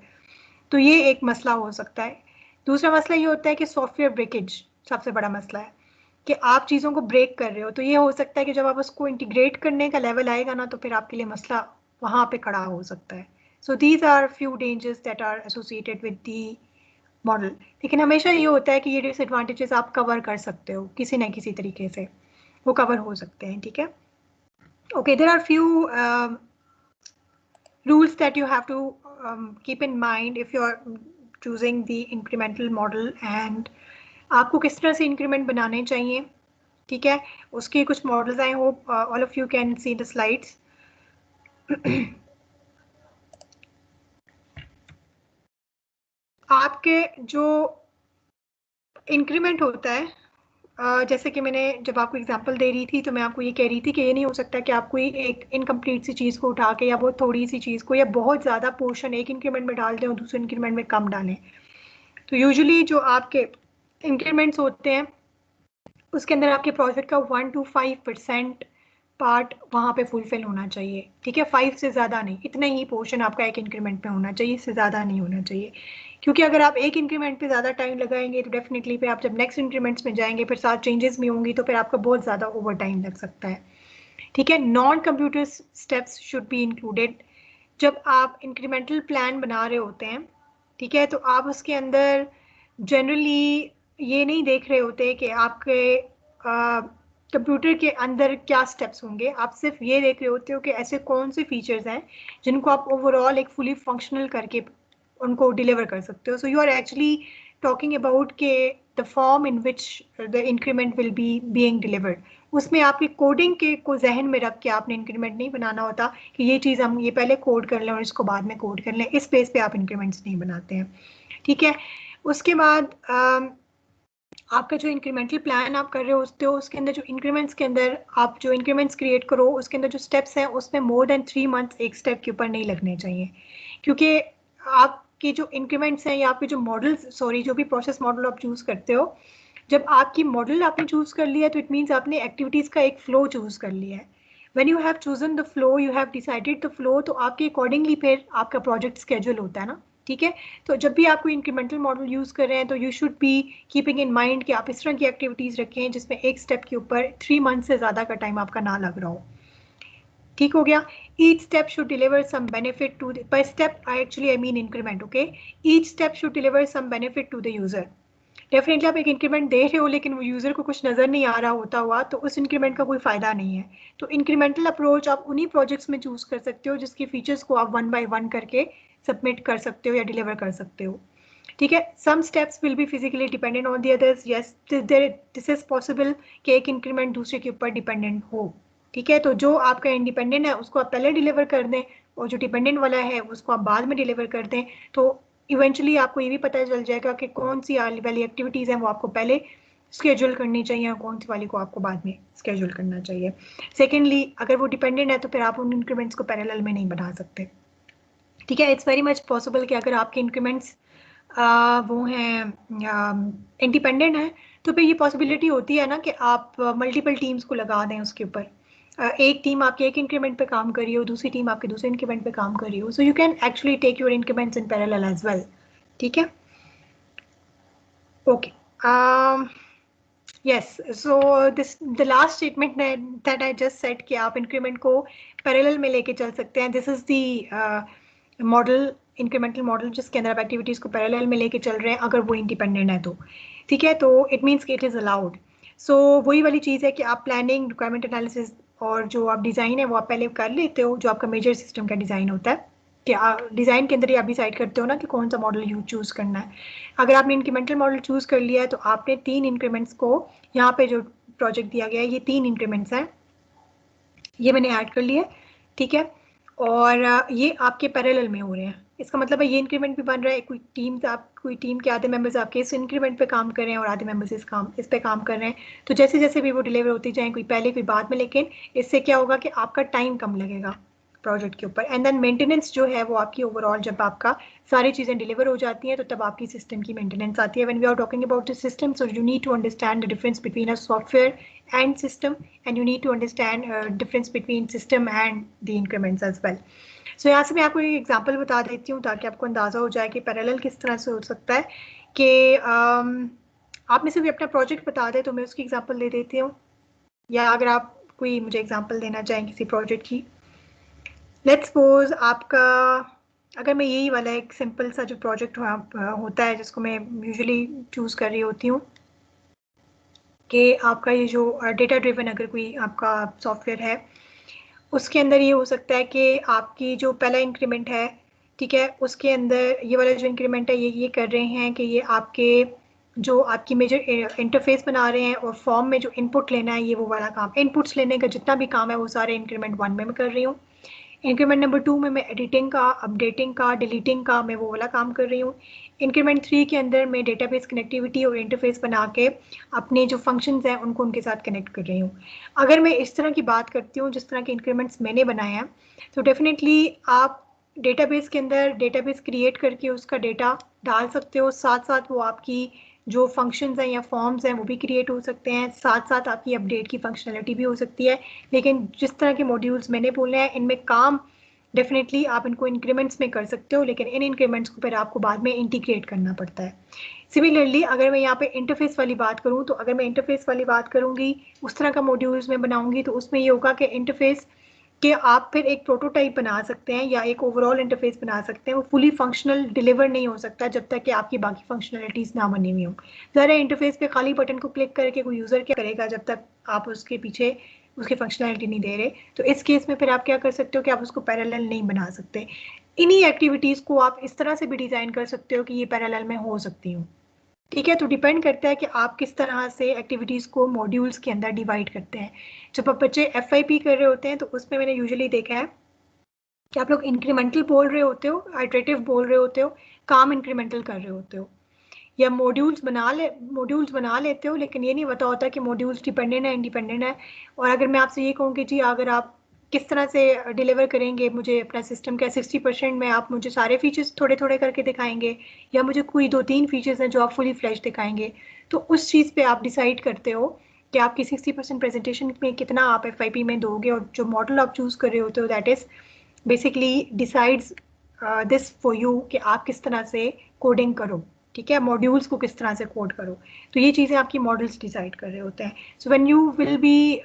तो ये एक मसला हो सकता है. दूसरा मसला ये होता है कि सॉफ्टवेयर ब्रेकेज सबसे बड़ा मसला है कि आप चीज़ों को ब्रेक कर रहे हो, तो ये हो सकता है कि जब आप उसको इंटीग्रेट करने का लेवल आएगा ना तो फिर आपके लिए मसला वहाँ पे खड़ा हो सकता है. So these are few dangers that are associated with the model. लेकिन हमेशा ये होता है कि ये डिसएडवांटेजेस आप कवर कर सकते हो किसी न किसी तरीके से, वो कवर हो सकते हैं. ठीक है, okay. There are few rules that you have to keep in mind if you are choosing the incremental model, and आपको किस तरह से इंक्रीमेंट बनाने चाहिए. ठीक है, उसके कुछ models. I hope all of you can see the slides. आपके जो इंक्रीमेंट होता है, जैसे कि मैंने जब आपको एग्जांपल दे रही थी तो मैं आपको ये कह रही थी कि ये नहीं हो सकता कि आप कोई एक इनकम्प्लीट सी चीज़ को उठा के या बहुत थोड़ी सी चीज़ को या बहुत ज़्यादा पोर्शन एक इंक्रीमेंट में डाल दें और दूसरे इंक्रीमेंट में कम डालें। तो यूजुअली जो आपके इंक्रीमेंट्स होते हैं उसके अंदर आपके प्रोजेक्ट का 1 to 5% पार्ट वहाँ पे फुलफिल होना चाहिए, ठीक है। 5 से ज़्यादा नहीं, इतना ही पोर्शन आपका एक इंक्रीमेंट में होना चाहिए, इससे ज़्यादा नहीं होना चाहिए। क्योंकि अगर आप एक इंक्रीमेंट पे ज़्यादा टाइम लगाएंगे तो डेफिनेटली फिर आप जब नेक्स्ट इंक्रीमेंट्स में जाएंगे फिर साथ चेंजेस भी होंगी तो फिर आपका बहुत ज़्यादा ओवर टाइम लग सकता है, ठीक है। Non computer steps should be included. जब आप इंक्रीमेंटल प्लान बना रहे होते हैं, ठीक है, तो आप उसके अंदर जनरली ये नहीं देख रहे होते कि आपके कंप्यूटर के अंदर क्या स्टेप्स होंगे, आप सिर्फ ये देख रहे होते हो कि ऐसे कौन से फीचर्स हैं जिनको आप ओवरऑल एक फुली फंक्शनल करके उनको डिलीवर कर सकते हो। So you are actually talking about के the form in which the increment will be being delivered. उसमें आपकी कोडिंग के को जहन में रख के आपने इंक्रीमेंट नहीं बनाना होता कि ये चीज़ हम ये पहले कोड कर लें और इसको बाद में कोड कर लें, इस बेस पे आप इंक्रीमेंट्स नहीं बनाते हैं, ठीक है। उसके बाद आपका जो इंक्रीमेंटल प्लान आप कर रहे होते हो उसके अंदर जो इंक्रीमेंट्स के अंदर आप जो इंक्रीमेंट्स क्रिएट करो उसके अंदर जो स्टेप्स हैं उसमें मोर देन 3 मंथ्स एक स्टेप के ऊपर नहीं लगने चाहिए, क्योंकि आपके जो इंक्रीमेंट्स हैं या आपके जो मॉडल्स जो भी प्रोसेस मॉडल आप चूज करते हो, जब आपकी मॉडल आपने चूज कर लिया तो इट मीन्स आपने एक्टिविटीज का एक फ्लो चूज कर लिया है। When you have chosen the flow, you have decided the flow, तो आपके अकॉर्डिंगली फिर आपका प्रोजेक्ट स्केड्यूल होता है ना, ठीक है। तो जब भी आप कोई इंक्रीमेंटल मॉडल यूज कर रहे हैं तो you should be keeping in mind कि आप इस तरह की एक्टिविटीज रखें जिसमें एक स्टेप के ऊपर 3 मंथ से ज्यादा का टाइम आपका ना लग रहा हो, ठीक हो गया। Each step should deliver some benefit to the, by step I mean increment, okay? Each step should deliver some benefit to the user. Definitely आप एक इंक्रीमेंट दे रहे हो लेकिन वो यूजर को कुछ नजर नहीं आ रहा होता हुआ तो उस इंक्रीमेंट का कोई फायदा नहीं है। तो इंक्रीमेंटल अप्रोच आप उन्हीं प्रोजेक्ट्स में चूज कर सकते हो जिसके फीचर्स को आप 1 by 1 करके सबमिट कर सकते हो या डिलीवर कर सकते हो, ठीक है। Some steps will be physically dependent on the others, yes this is possible कि एक इंक्रीमेंट दूसरे के ऊपर डिपेंडेंट हो, ठीक है। तो जो आपका इंडिपेंडेंट है उसको आप पहले डिलीवर कर दें और जो डिपेंडेंट वाला है उसको आप बाद में डिलीवर कर दें, तो इवेंचुअली आपको ये भी पता चल जाएगा कि कौन सी वाली एक्टिविटीज़ हैं वो आपको पहले स्केड्यूल करनी चाहिए और कौन सी वाली को आपको बाद में स्केड्यूल करना चाहिए। सेकेंडली, अगर वो डिपेंडेंट है तो फिर आप उन इंक्रीमेंट्स को पैरेलल में नहीं बना सकते, ठीक है। इट्स वेरी मच पॉसिबल कि अगर आपके इंक्रीमेंट्स वो हैं इंडिपेंडेंट हैं तो फिर ये पॉसिबिलिटी होती है ना कि आप मल्टीपल टीम्स को लगा दें उसके ऊपर। एक टीम आपके एक इंक्रीमेंट पे काम कर रही हो, दूसरी टीम आपके दूसरे इंक्रीमेंट पे काम कर रही हो, so you can actually take your increments in parallel as well, ठीक है। Okay, yes, so this the last statement that I just said कि आप इंक्रीमेंट को पैरेलल में लेके चल सकते हैं, this is the model, incremental model जिसके अंदर आप एक्टिविटीज को पैरेलल में लेके चल रहे हैं अगर वो इंडिपेंडेंट है तो, ठीक है। तो इट मीन्स कि इट इज अलाउड। सो वही वाली चीज़ है कि आप प्लानिंग, रिक्वायरमेंट एनालिसिस और जो आप डिज़ाइन है वो आप पहले कर लेते हो, जो आपका मेजर सिस्टम का डिज़ाइन होता है कि डिज़ाइन के अंदर ही आप डिसाइड करते हो ना कि कौन सा मॉडल यू चूज़ करना है। अगर आपने इंक्रीमेंटल मॉडल चूज़ कर लिया है तो आपने 3 इंक्रीमेंट्स को, यहाँ पे जो प्रोजेक्ट दिया गया है ये 3 इंक्रीमेंट्स हैं, ये मैंने ऐड कर लिया, ठीक है। और ये आपके पैरेलल में हो रहे हैं, इसका मतलब है ये इंक्रीमेंट भी बन रहा है, कोई टीम के आधे मेंबर्स आपके इस इंक्रीमेंट पे काम कर रहे हैं और आधे मेंबर्स इस पे काम कर रहे हैं। तो जैसे जैसे भी वो डिलीवर होती जाए, कोई पहले कोई बाद में, लेकिन इससे क्या होगा कि आपका टाइम कम लगेगा प्रोजेक्ट के ऊपर। एंड देन मेंटेनेंस जो है वो आपकी ओवरऑल जब आपका सारी चीज़ें डिलीवर हो जाती हैं तो तब आपकी सिस्टम की मेंटेनेंस आती है। When we are talking about the system, so you need to understand the difference between a software and system, and you need to understand difference between system and the increments as well. So यहाँ से मैं आपको एक example बता देती हूँ ताकि आपको अंदाज़ा हो जाए कि पैरेलल किस तरह से हो सकता है। कि आप में से भी अपना प्रोजेक्ट बता दें तो मैं उसकी एग्जांपल दे देती हूँ, या अगर आप कोई मुझे एग्जांपल देना चाहें किसी प्रोजेक्ट की। लेट्स सपोज आपका, अगर मैं यही वाला एक सिंपल सा जो प्रोजेक्ट होता है जिसको मैं यूजुअली चूज़ कर रही होती हूँ कि आपका ये जो डेटा ड्रिवन अगर कोई आपका सॉफ्टवेयर है उसके अंदर ये हो सकता है कि आपकी जो पहला इंक्रीमेंट है, ठीक है, उसके अंदर ये वाला जो इंक्रीमेंट है ये कर रहे हैं कि ये आपके जो आपकी मेजर इंटरफेस बना रहे हैं और फॉर्म में जो इनपुट लेना है ये वो वाला काम, इनपुट्स लेने का जितना भी काम है वो सारे इंक्रीमेंट 1 में मैं कर रही हूँ। इंक्रीमेंट नंबर 2 में मैं एडिटिंग का, अपडेटिंग का, डिलीटिंग का मैं वो वाला काम कर रही हूँ। इंक्रीमेंट 3 के अंदर मैं डेटाबेस कनेक्टिविटी और इंटरफेस बना के अपने जो फंक्शंस हैं उनको उनके साथ कनेक्ट कर रही हूँ। अगर मैं इस तरह की बात करती हूँ जिस तरह के इंक्रीमेंट्स मैंने बनाए हैं, तो डेफिनेटली आप डेटाबेस के अंदर डेटाबेस क्रिएट करके उसका डेटा डाल सकते हो, साथ साथ वो आपकी जो फंक्शंस हैं या फॉर्म्स हैं वो भी क्रिएट हो सकते हैं, साथ साथ आपकी अपडेट की फंक्शनलिटी भी हो सकती है। लेकिन जिस तरह के मॉड्यूल्स मैंने बोले हैं इनमें काम डेफिनेटली आप इनको इंक्रीमेंट्स में कर सकते हो, लेकिन इन इंक्रीमेंट्स को फिर आपको बाद में इंटीग्रेट करना पड़ता है। सिमिलरली अगर मैं यहाँ पे इंटरफेस वाली बात करूँ, तो अगर मैं इंटरफेस वाली बात करूँगी उस तरह का मॉड्यूल्स में बनाऊंगी, तो उसमें ये होगा कि इंटरफेस कि आप फिर एक प्रोटोटाइप बना सकते हैं या एक ओवरऑल इंटरफेस बना सकते हैं। वो फुली फंक्शनल डिलीवर नहीं हो सकता जब तक कि आपकी बाकी फंक्शनलिटीज़ ना बनी हुई हो। ज़रा इंटरफेस पे खाली बटन को क्लिक करके कोई यूज़र क्या करेगा जब तक आप उसके पीछे उसकी फंक्शनलिटी नहीं दे रहे। तो इस केस में फिर आप क्या कर सकते हो कि आप उसको पैरेलल नहीं बना सकते। इन्हीं एक्टिविटीज़ को आप इस तरह से भी डिज़ाइन कर सकते हो कि ये पैरेलल में हो सकती हो। ठीक है, तो डिपेंड करता है कि आप किस तरह से एक्टिविटीज़ को मॉड्यूल्स के अंदर डिवाइड करते हैं। जब आप बच्चे FYP कर रहे होते हैं तो उसमें मैंने यूजुअली देखा है कि आप लोग इंक्रीमेंटल बोल रहे होते हो, आइटरेटिव बोल रहे होते हो, काम इंक्रीमेंटल कर रहे होते हो, या मॉड्यूल्स बना लेते हो, लेकिन ये नहीं पता होता कि मॉड्यूल्स डिपेंडेंट है इंडिपेंडेंट है। और अगर मैं आपसे ये कहूँ कि जी अगर आप किस तरह से डिलीवर करेंगे मुझे अपना सिस्टम का 60% में, आप मुझे सारे फीचर्स थोड़े थोड़े करके दिखाएंगे या मुझे कोई 2-3 फीचर्स हैं जो आप फुली फ्लैश दिखाएंगे, तो उस चीज़ पे आप डिसाइड करते हो कि आपकी 60% प्रेजेंटेशन में कितना आप FYP में दोगे। और जो मॉडल आप चूज़ कर रहे होते हो that is basically decides this for you कि आप किस तरह से कोडिंग करो। ठीक है, मॉड्यूल्स को किस तरह से कोड करो, तो ये चीज़ें आपकी मॉडल्स डिसाइड कर रहे होते हैं। So when you will be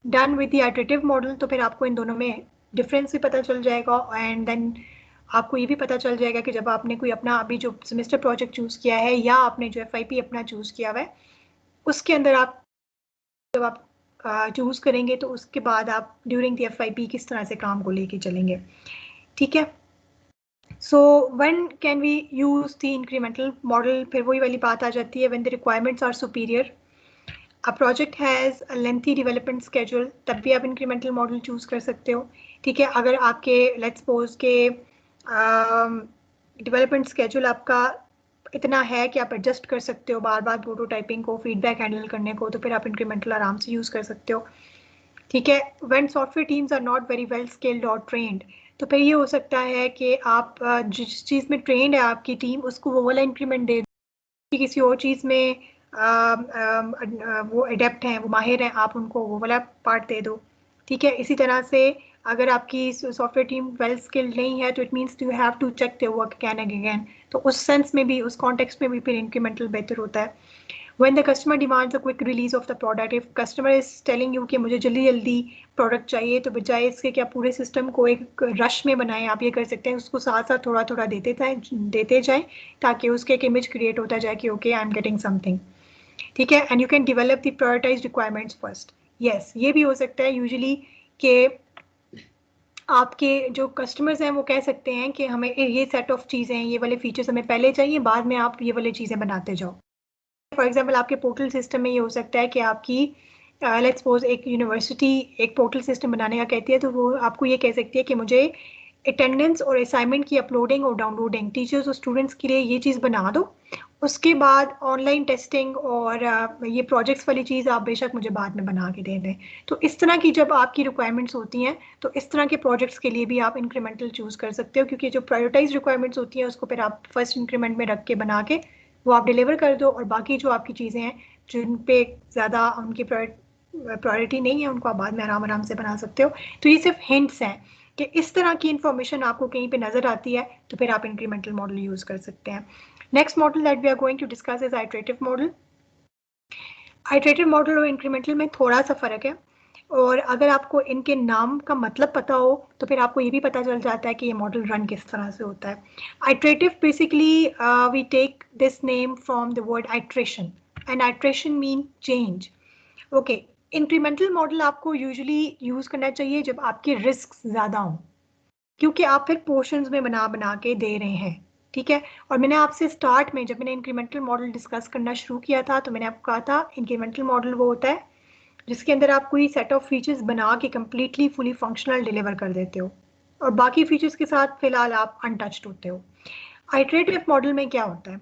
done with the iterative model, तो फिर आपको इन दोनों में डिफरेंस भी पता चल जाएगा। एंड देन आपको ये भी पता चल जाएगा कि जब आपने कोई अपना अभी जो सेमेस्टर प्रोजेक्ट चूज़ किया है या आपने जो FYP अपना चूज़ किया हुआ है उसके अंदर आप जब आप चूज़ करेंगे तो उसके बाद आप ड्यूरिंग द FYP किस तरह से काम को लेके चलेंगे। ठीक है, so when can we use the incremental model, फिर वही वाली बात आ जाती है when the requirements are superior, a project has a lengthy development schedule, तब भी आप इंक्रीमेंटल मॉडल चूज़ कर सकते हो। ठीक है, अगर आपके लेट्स सपोज के डेवलपमेंट स्केड्यूल आपका इतना है कि आप एडजस्ट कर सकते हो बार बार प्रोटोटाइपिंग को, फीडबैक हैंडल करने को, तो फिर आप इंक्रीमेंटल आराम से यूज़ कर सकते हो। ठीक है, when software teams are not very well skilled और ट्रेंड, तो फिर ये हो सकता है कि आप जिस चीज़ में ट्रेंड है आपकी टीम उसको वो वाला इंक्रीमेंट दे कि किसी और चीज़ में वो एडेप्ट हैं, वो माहिर हैं, आप उनको वो वाला पार्ट दे दो। ठीक है, इसी तरह से अगर आपकी सॉफ्टवेयर टीम वेल स्किल्ड नहीं है तो it means you have to check their work again and again, तो उस सेंस में भी, उस कॉन्टेक्स्ट में भी फिर इंक्रीमेंटल बेहतर होता है। When the customer demands a quick release of the product, if customer is telling you कि मुझे जल्दी जल्दी प्रोडक्ट चाहिए, तो बजाय इसके कि आप पूरे सिस्टम को एक रश में बनाएं, आप ये कर सकते हैं उसको साथ साथ थोड़ा थोड़ा देते जाएं ताकि उसके एक इमेज क्रिएट होता जाए कि okay I am getting something. ठीक है, and you can develop the prioritize requirements first. Yes, ये भी हो सकता है यूजुअली कि आपके जो कस्टमर्स हैं वो कह सकते हैं कि हमें ये सेट ऑफ चीज़ें, ये वाले फीचर्स हमें पहले चाहिए, बाद में आप ये वाली चीज़ें बनाते जाओ। फॉर एग्जाम्पल आपके पोर्टल सिस्टम में ये हो सकता है कि आपकी लेट्स सपोज एक यूनिवर्सिटी एक पोर्टल सिस्टम बनाने का कहती है, तो वो आपको ये कह सकती है कि मुझे अटेंडेंस और असाइनमेंट की अपलोडिंग और डाउनलोडिंग टीचर्स और स्टूडेंट्स के लिए ये चीज़ बना दो, उसके बाद ऑनलाइन टेस्टिंग और ये प्रोजेक्ट्स वाली चीज़ आप बेशक मुझे बाद में बना के दे दें। तो इस तरह की जब आपकी रिक्वायरमेंट्स होती हैं तो इस तरह के प्रोजेक्ट्स के लिए भी आप इंक्रीमेंटल चूज़ कर सकते हो, क्योंकि जो प्रायोरिटाइज रिक्वायरमेंट्स होती हैं उसको फिर आप फर्स्ट इंक्रीमेंट में रख के बना के वो आप डिलीवर कर दो, और बाकी जो आपकी चीज़ें हैं जिन पे ज़्यादा उनकी प्रायोरिटी नहीं है उनको आप बाद में आराम आराम से बना सकते हो। तो ये सिर्फ हिंट्स हैं कि इस तरह की इंफॉर्मेशन आपको कहीं पे नज़र आती है तो फिर आप इंक्रीमेंटल मॉडल यूज़ कर सकते हैं। Next model that we are going to discuss is iterative model. Iterative model और इंक्रीमेंटल में थोड़ा सा फ़र्क है, और अगर आपको इनके नाम का मतलब पता हो तो फिर आपको ये भी पता चल जाता है कि ये मॉडल रन किस तरह से होता है। Iterative basically we take this name from the word iteration, and iteration mean change. Okay, incremental model आपको यूजुअली यूज़ करना चाहिए जब आपके रिस्क ज़्यादा हों, क्योंकि आप फिर पोर्शंस में बना बना के दे रहे हैं। ठीक है, और मैंने आपसे स्टार्ट में जब मैंने इंक्रीमेंटल मॉडल डिस्कस करना शुरू किया था तो मैंने आपको कहा था इंक्रीमेंटल मॉडल वो होता है जिसके अंदर आप कोई सेट ऑफ फीचर्स बना के कम्प्लीटली फुली फंक्शनल डिलीवर कर देते हो और बाकी फीचर्स के साथ फिलहाल आप अनटच्ड होते हो। आइटरेटिव मॉडल में क्या होता है?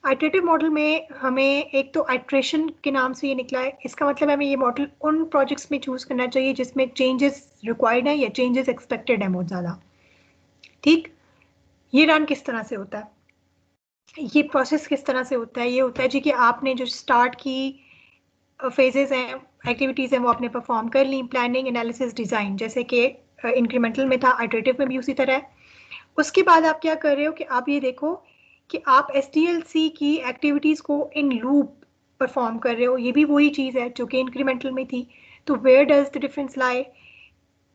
आइटरेटिव मॉडल में हमें एक तो आइट्रेशन के नाम से ये निकला है, इसका मतलब हमें ये मॉडल उन प्रोजेक्ट्स में चूज करना चाहिए जिसमें चेंजेस रिक्वायर्ड है या चेंजेस एक्सपेक्टेड है बहुत ज़्यादा। ठीक, ये रन किस तरह से होता है, ये प्रोसेस किस तरह से होता है? ये होता है जी कि आपने जो स्टार्ट की फेजेस हैं, एक्टिविटीज़ हैं, वो आपने परफॉर्म कर ली, प्लानिंग, एनालिसिस, डिज़ाइन, जैसे कि इंक्रीमेंटल में था, आइटरेटिव में भी उसी तरह है। उसके बाद आप क्या कर रहे हो कि आप ये देखो कि आप SDLC की एक्टिविटीज़ को इन लूप परफॉर्म कर रहे हो, ये भी वही चीज़ है जो कि इंक्रीमेंटल में थी। तो where does the difference lie?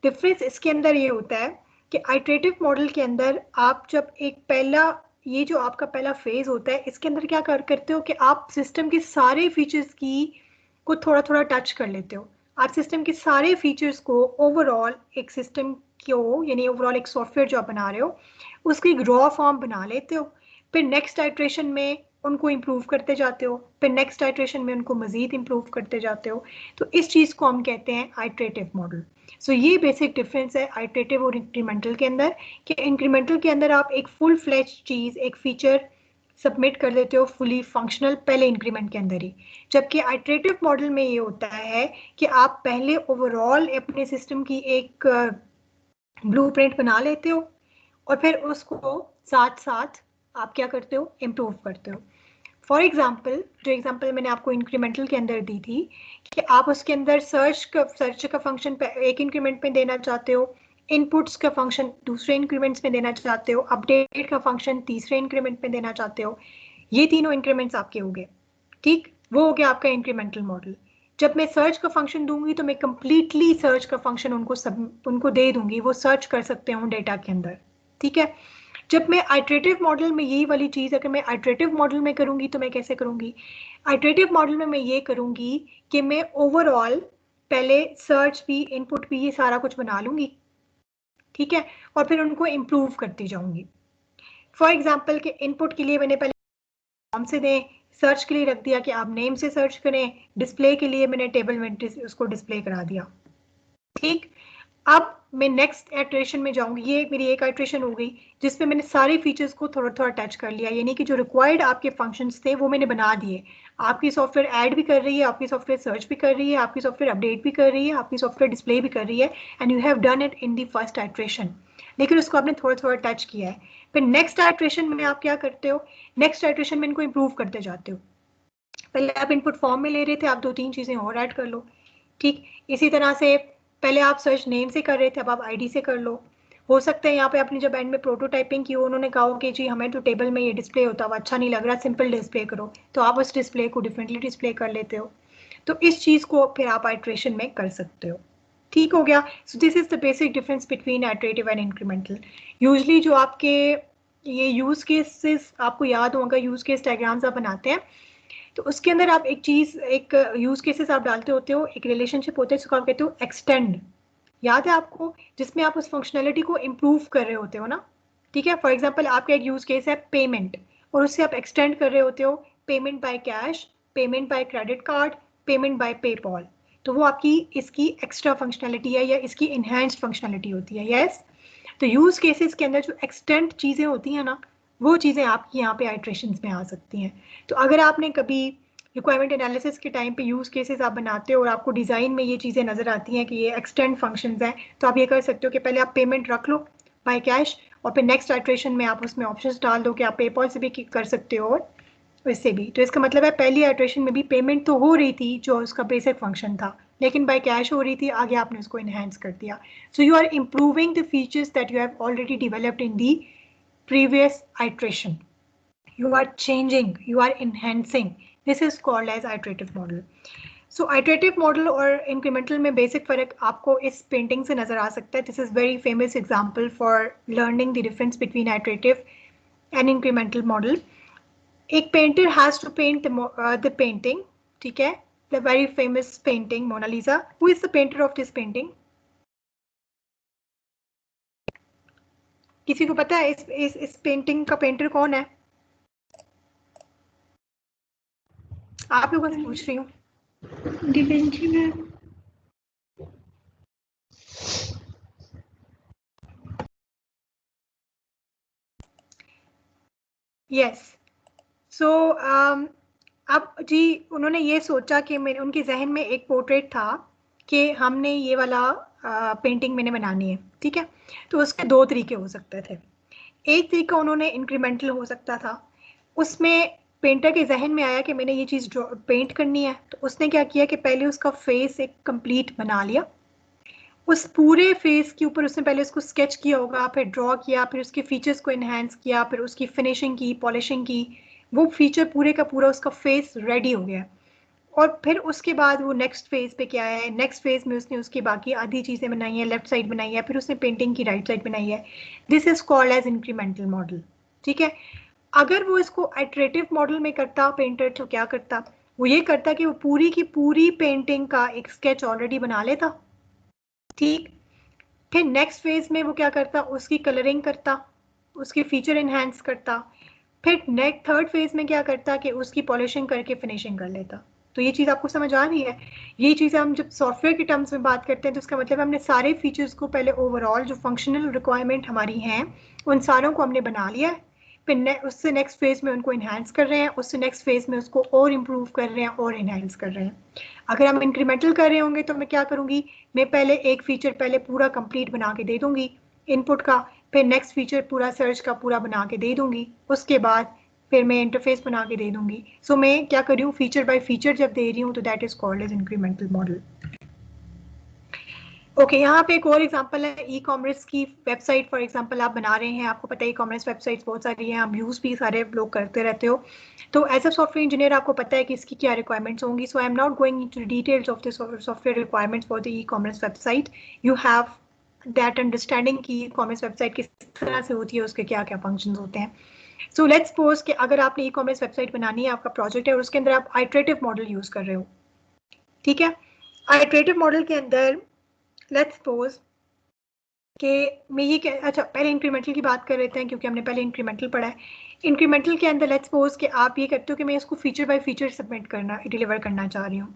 Difference इसके अंदर ये होता है कि आइटरेटिव मॉडल के अंदर आप जब एक पहला, ये जो आपका पहला फेज होता है, इसके अंदर क्या करते हो कि आप सिस्टम के सारे फीचर्स की को थोड़ा थोड़ा टच कर लेते हो। आप सिस्टम के सारे फीचर्स को ओवरऑल एक सिस्टम को, यानी ओवरऑल एक सॉफ्टवेयर जो आप बना रहे हो उसकी एक रॉ फॉर्म बना लेते हो, फिर नेक्स्ट आइट्रेशन में उनको इम्प्रूव करते जाते हो, फिर नेक्स्ट आइट्रेशन में उनको मजीद इम्प्रूव करते जाते हो। तो इस चीज़ को हम कहते हैं आइट्रेटिव मॉडल। सो ये बेसिक डिफरेंस है आइट्रेटिव और इंक्रीमेंटल के अंदर, कि इंक्रीमेंटल के अंदर आप एक फुल फ्लेज चीज़, एक फीचर सबमिट कर देते हो फुली फंक्शनल पहले इंक्रीमेंट के अंदर ही, जबकि आइट्रेटिव मॉडल में ये होता है कि आप पहले ओवरऑल अपने सिस्टम की एक ब्लूप्रिंट बना लेते हो और फिर उसको साथ साथ आप क्या करते हो, इम्प्रूव करते हो। फॉर एग्जाम्पल, जो एग्जाम्पल मैंने आपको इंक्रीमेंटल के अंदर दी थी कि आप उसके अंदर सर्च का फंक्शन एक इंक्रीमेंट में देना चाहते हो, इनपुट्स का फंक्शन दूसरे इंक्रीमेंट्स में देना चाहते हो, अपडेट का फंक्शन तीसरे इंक्रीमेंट में देना चाहते हो, ये तीनों इंक्रीमेंट्स आपके हो गए। ठीक, वो हो गया आपका इंक्रीमेंटल मॉडल। जब मैं सर्च का फंक्शन दूंगी तो मैं कंप्लीटली सर्च का फंक्शन उनको दे दूंगी, वो सर्च कर सकते हो डेटा के अंदर। ठीक है, जब मैं आइटरेटिव मॉडल में यही वाली चीज़ अगर मैं आइटरेटिव मॉडल में करूंगी तो मैं कैसे करूंगी? आइटरेटिव मॉडल में मैं ये करूंगी कि मैं ओवरऑल पहले सर्च भी, इनपुट भी, ये सारा कुछ बना लूंगी, ठीक है, और फिर उनको इम्प्रूव करती जाऊंगी। फॉर एग्जाम्पल के इनपुट के लिए मैंने पहले नाम से दें, सर्च के लिए रख दिया कि आप नेम से सर्च करें, डिस्प्ले के लिए मैंने टेबल में उसको डिस्प्ले करा दिया। ठीक, अब मैं नेक्स्ट आइट्रेशन में जाऊंगी, ये मेरी एक आइट्रेशन हो गई जिसमें मैंने सारे फीचर्स को थोड़ा थोड़ा टच कर लिया, यानी कि जो रिक्वायर्ड आपके फंक्शंस थे वो मैंने बना दिए। आपकी सॉफ्टवेयर ऐड भी कर रही है, आपकी सॉफ्टवेयर सर्च भी कर रही है, आपकी सॉफ्टवेयर अपडेट भी कर रही है, आपकी सॉफ्टवेयर डिस्प्ले भी कर रही है, and you have done it in the first iteration, लेकिन उसको आपने थोड़ा थोड़ा टच किया है। फिर नेक्स्ट आइट्रेशन में आप क्या करते हो, नेक्स्ट आइट्रेशन में इनको इम्प्रूव करते जाते हो। पहले आप इनपुट फॉर्म में ले रहे थे, आप 2-3 चीज़ें और ऐड कर लो। ठीक, इसी तरह से पहले आप सर्च नेम से कर रहे थे, अब आप आईडी से कर लो। हो सकता है यहाँ पे आपने जब एंड में प्रोटोटाइपिंग की, उन्होंने कहा हो कि जी हमें तो टेबल में ये डिस्प्ले होता हुआ अच्छा नहीं लग रहा, सिंपल डिस्प्ले करो, तो आप उस डिस्प्ले को डिफरेंटली डिस्प्ले कर लेते हो। तो इस चीज़ को फिर आप आइट्रेशन में कर सकते हो। ठीक हो गया। So this is the basic difference between iterative and incremental. Usually जो आपके ये यूज केसेस आपको याद होगा, यूज केस डायग्राम्स आप बनाते हैं तो उसके अंदर आप एक चीज, एक यूज केसेस आप डालते होते हो, एक रिलेशनशिप होता है जिसको आप कहते हो एक्सटेंड, याद है आपको, जिसमें आप उस फंक्शनैलिटी को इम्प्रूव कर रहे होते हो ना। ठीक है, फॉर एग्जांपल आपका एक यूज केस है पेमेंट, और उससे आप एक्सटेंड कर रहे होते हो payment by cash, payment by credit card, payment by PayPal. तो वो आपकी इसकी एक्स्ट्रा फंक्शनैलिटी है या इसकी इनहेंस्ड फंक्शनैलिटी होती है। यस, तो यूज केसेस के अंदर जो एक्सटेंड चीजें होती हैं ना, वो चीजें आपकी यहाँ पे आइट्रेशंस में आ सकती हैं। तो अगर आपने कभी रिक्वायरमेंट एनालिसिस के टाइम पे यूज केसेस आप बनाते हो और आपको डिजाइन में ये चीजें नजर आती हैं कि ये एक्सटेंड फंक्शंस हैं, तो आप ये कर सकते हो कि पहले आप पेमेंट रख लो बाय कैश, और फिर नेक्स्ट आइट्रेशन में आप उसमें ऑप्शंस डाल दो कि आप पेपॉल से भी कर सकते हो और इससे भी। तो इसका मतलब है पहली आइट्रेशन में भी पेमेंट तो हो रही थी जो उसका बेसिक फंक्शन था, लेकिन बाय कैश हो रही थी, आगे आपने उसको इनहेंस कर दिया। So you are improving the features that you have already developed in the previous iteration. You are changing, you are enhancing. This is called as iterative model. So iterative model और incremental में basic फर्क आपको इस painting से नजर आ सकता है. This is very famous example for learning the difference between iterative and incremental model. एक painter has to paint the painting, ठीक है? The very famous painting Mona Lisa. Who is the painter of this painting? किसी को पता है इस painting का painter कौन है? आप लोगों से पूछ रही हूँ। Da Vinci ma'am. यस। सो अब जी उन्होंने ये सोचा कि मेरे उनके जहन में एक पोर्ट्रेट था कि हमने ये वाला पेंटिंग मैंने बनानी है, ठीक है। तो उसके दो तरीके हो सकते थे। एक तरीका उन्होंने इंक्रीमेंटल हो सकता था, उसमें पेंटर के जहन में आया कि मैंने ये चीज़ पेंट करनी है, तो उसने क्या किया कि पहले उसका फेस एक कंप्लीट बना लिया। उस पूरे फेस के ऊपर उसने पहले उसको स्केच किया होगा, फिर ड्रॉ किया, फिर उसके फीचर्स को इन्हेंस किया, फिर उसकी फिनिशिंग की, पॉलिशिंग की, वो फीचर पूरे का पूरा उसका फेस रेडी हो गया। और फिर उसके बाद वो नेक्स्ट फेज पे क्या है, नेक्स्ट फेज में उसने उसकी बाकी आधी चीज़ें बनाई है, लेफ्ट साइड बनाई है, फिर उसने पेंटिंग की राइट साइड बनाई है। This is called as incremental model, ठीक है। अगर वो इसको आइटरेटिव मॉडल में करता पेंटर, तो क्या करता, वो ये करता कि वो पूरी की पूरी पेंटिंग का एक स्केच ऑलरेडी बना लेता, ठीक। फिर नेक्स्ट फेज में वो क्या करता, उसकी कलरिंग करता, उसकी फीचर इन्हेंस करता, फिर नेक्स्ट थर्ड फेज में क्या करता कि उसकी पॉलिशिंग करके फिनिशिंग कर लेता। तो ये चीज़ आपको समझ आ रही है। ये चीज़ हम जब सॉफ्टवेयर के टर्म्स में बात करते हैं तो इसका मतलब हमने सारे फीचर्स को पहले ओवरऑल जो फंक्शनल रिक्वायरमेंट हमारी हैं उन सारों को हमने बना लिया है, फिर उससे नेक्स्ट फेज में उनको इन्हांस कर रहे हैं, उससे नेक्स्ट फेज में उसको और इम्प्रूव कर रहे हैं और इन्हांस कर रहे हैं। अगर हम इंक्रीमेंटल कर रहे होंगे तो मैं क्या करूँगी, मैं पहले एक फीचर पहले पूरा कंप्लीट बना के दे दूंगी इनपुट का, फिर नेक्स्ट फीचर पूरा सर्च का पूरा बना के दे दूंगी, उसके बाद फिर मैं इंटरफेस बना के दे दूंगी। सो मैं क्या कर रही हूँ, फीचर बाय फीचर जब दे रही हूँ तो that is called as incremental model. Okay, यहाँ पे एक और एग्जांपल है ई कॉमर्स की वेबसाइट फॉर एग्जांपल आप बना रहे हैं, आपको पता है ई कॉमर्स वेबसाइट्स बहुत सारी हैं, हम यूज़ भी सारे लोग करते रहते हो। तो एज अ सॉफ्टवेयर इंजीनियर आपको पता है कि इसकी क्या रिक्वायरमेंट्स होंगी। So I am not going into details of the software requirements for the e commerce website. You have that understanding की ई कॉमर्स वेबसाइट किस तरह से होती है, उसके क्या क्या फंक्शंस होते हैं। सो लेट्स सपोज कि अगर आपने ई कॉमर्स वेबसाइट बनानी है, आपका प्रोजेक्ट है और उसके अंदर आप आइटरेटिव मॉडल यूज़ कर रहे हो, ठीक है। आइटरेटिव मॉडल के अंदर लेट्स सपोज कि मैं ये अच्छा पहले इंक्रीमेंटल की बात कर लेते हैं क्योंकि हमने पहले इंक्रीमेंटल पढ़ा है। इंक्रीमेंटल के अंदर लेट्स सपोज कि आप ये करते हो कि मैं इसको फीचर बाय फीचर सबमिट करना डिलीवर करना चाह रही हूँ।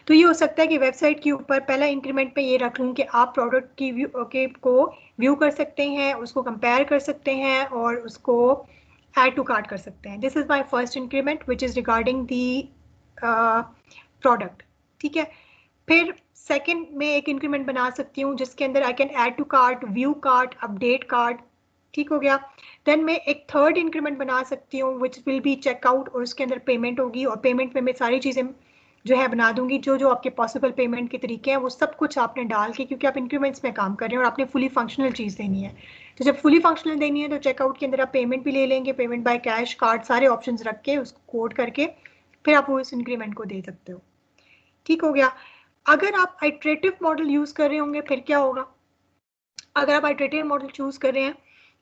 तो ये हो सकता है कि वेबसाइट के ऊपर पहला इंक्रीमेंट पे ये रख लूँ कि आप प्रोडक्ट की को व्यू कर सकते हैं, उसको कंपेयर कर सकते हैं और उसको ऐड टू कार्ट कर सकते हैं। This is my first increment which is regarding the product, ठीक है। फिर सेकंड में एक इंक्रीमेंट बना सकती हूँ जिसके अंदर I can add to cart, view cart, update cart, ठीक हो गया। देन मैं एक थर्ड इंक्रीमेंट बना सकती हूँ विच विल बी चेकआउट और उसके अंदर पेमेंट होगी और पेमेंट में मैं सारी चीज़ें जो है बना दूंगी, जो जो आपके पॉसिबल पेमेंट के तरीके हैं वो सब कुछ आपने डाल के, क्योंकि आप इंक्रीमेंट्स में काम कर रहे हैं और आपने फुली फंक्शनल चीज़ देनी है। तो जब फुली फंक्शनल देनी है तो चेकआउट के अंदर आप पेमेंट भी ले लेंगे, पेमेंट बाय कैश, कार्ड, सारे ऑप्शन रख के उसको कोड करके फिर आप उस इंक्रीमेंट को दे सकते हो, ठीक हो गया। अगर आप आइटरेटिव मॉडल यूज कर रहे होंगे फिर क्या होगा, अगर आप आइटरेटिव मॉडल चूज कर रहे हैं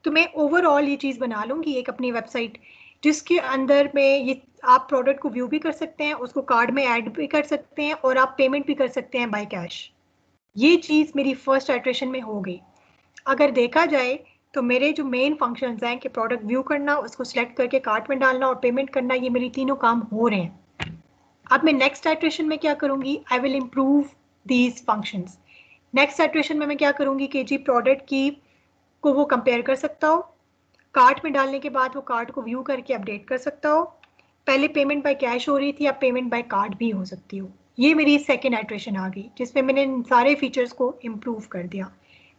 तो मैं ओवरऑल ये चीज बना लूंगी एक अपनी वेबसाइट जिसके अंदर में ये आप प्रोडक्ट को व्यू भी कर सकते हैं, उसको कार्ड में ऐड भी कर सकते हैं और आप पेमेंट भी कर सकते हैं बाय कैश। ये चीज मेरी फर्स्ट आइटरेशन में हो गई। अगर देखा जाए तो मेरे जो मेन फंक्शंस हैं कि प्रोडक्ट व्यू करना, उसको सिलेक्ट करके कार्ट में डालना और पेमेंट करना, ये मेरी तीनों काम हो रहे हैं। अब मैं नेक्स्ट आइटरेशन में क्या करूंगी, I will improve these functions. Next iteration में मैं क्या करूंगी कि जी प्रोडक्ट की को वो कंपेयर कर सकता हो, कार्ट में डालने के बाद वो कार्ट को व्यू करके अपडेट कर सकता हो, पहले पेमेंट बाय कैश हो रही थी अब पेमेंट बाय कार्ड भी हो सकती हो। ये मेरी सेकेंड आइटरेशन आ गई जिसमें मैंने इन सारे फीचर्स को इम्प्रूव कर दिया।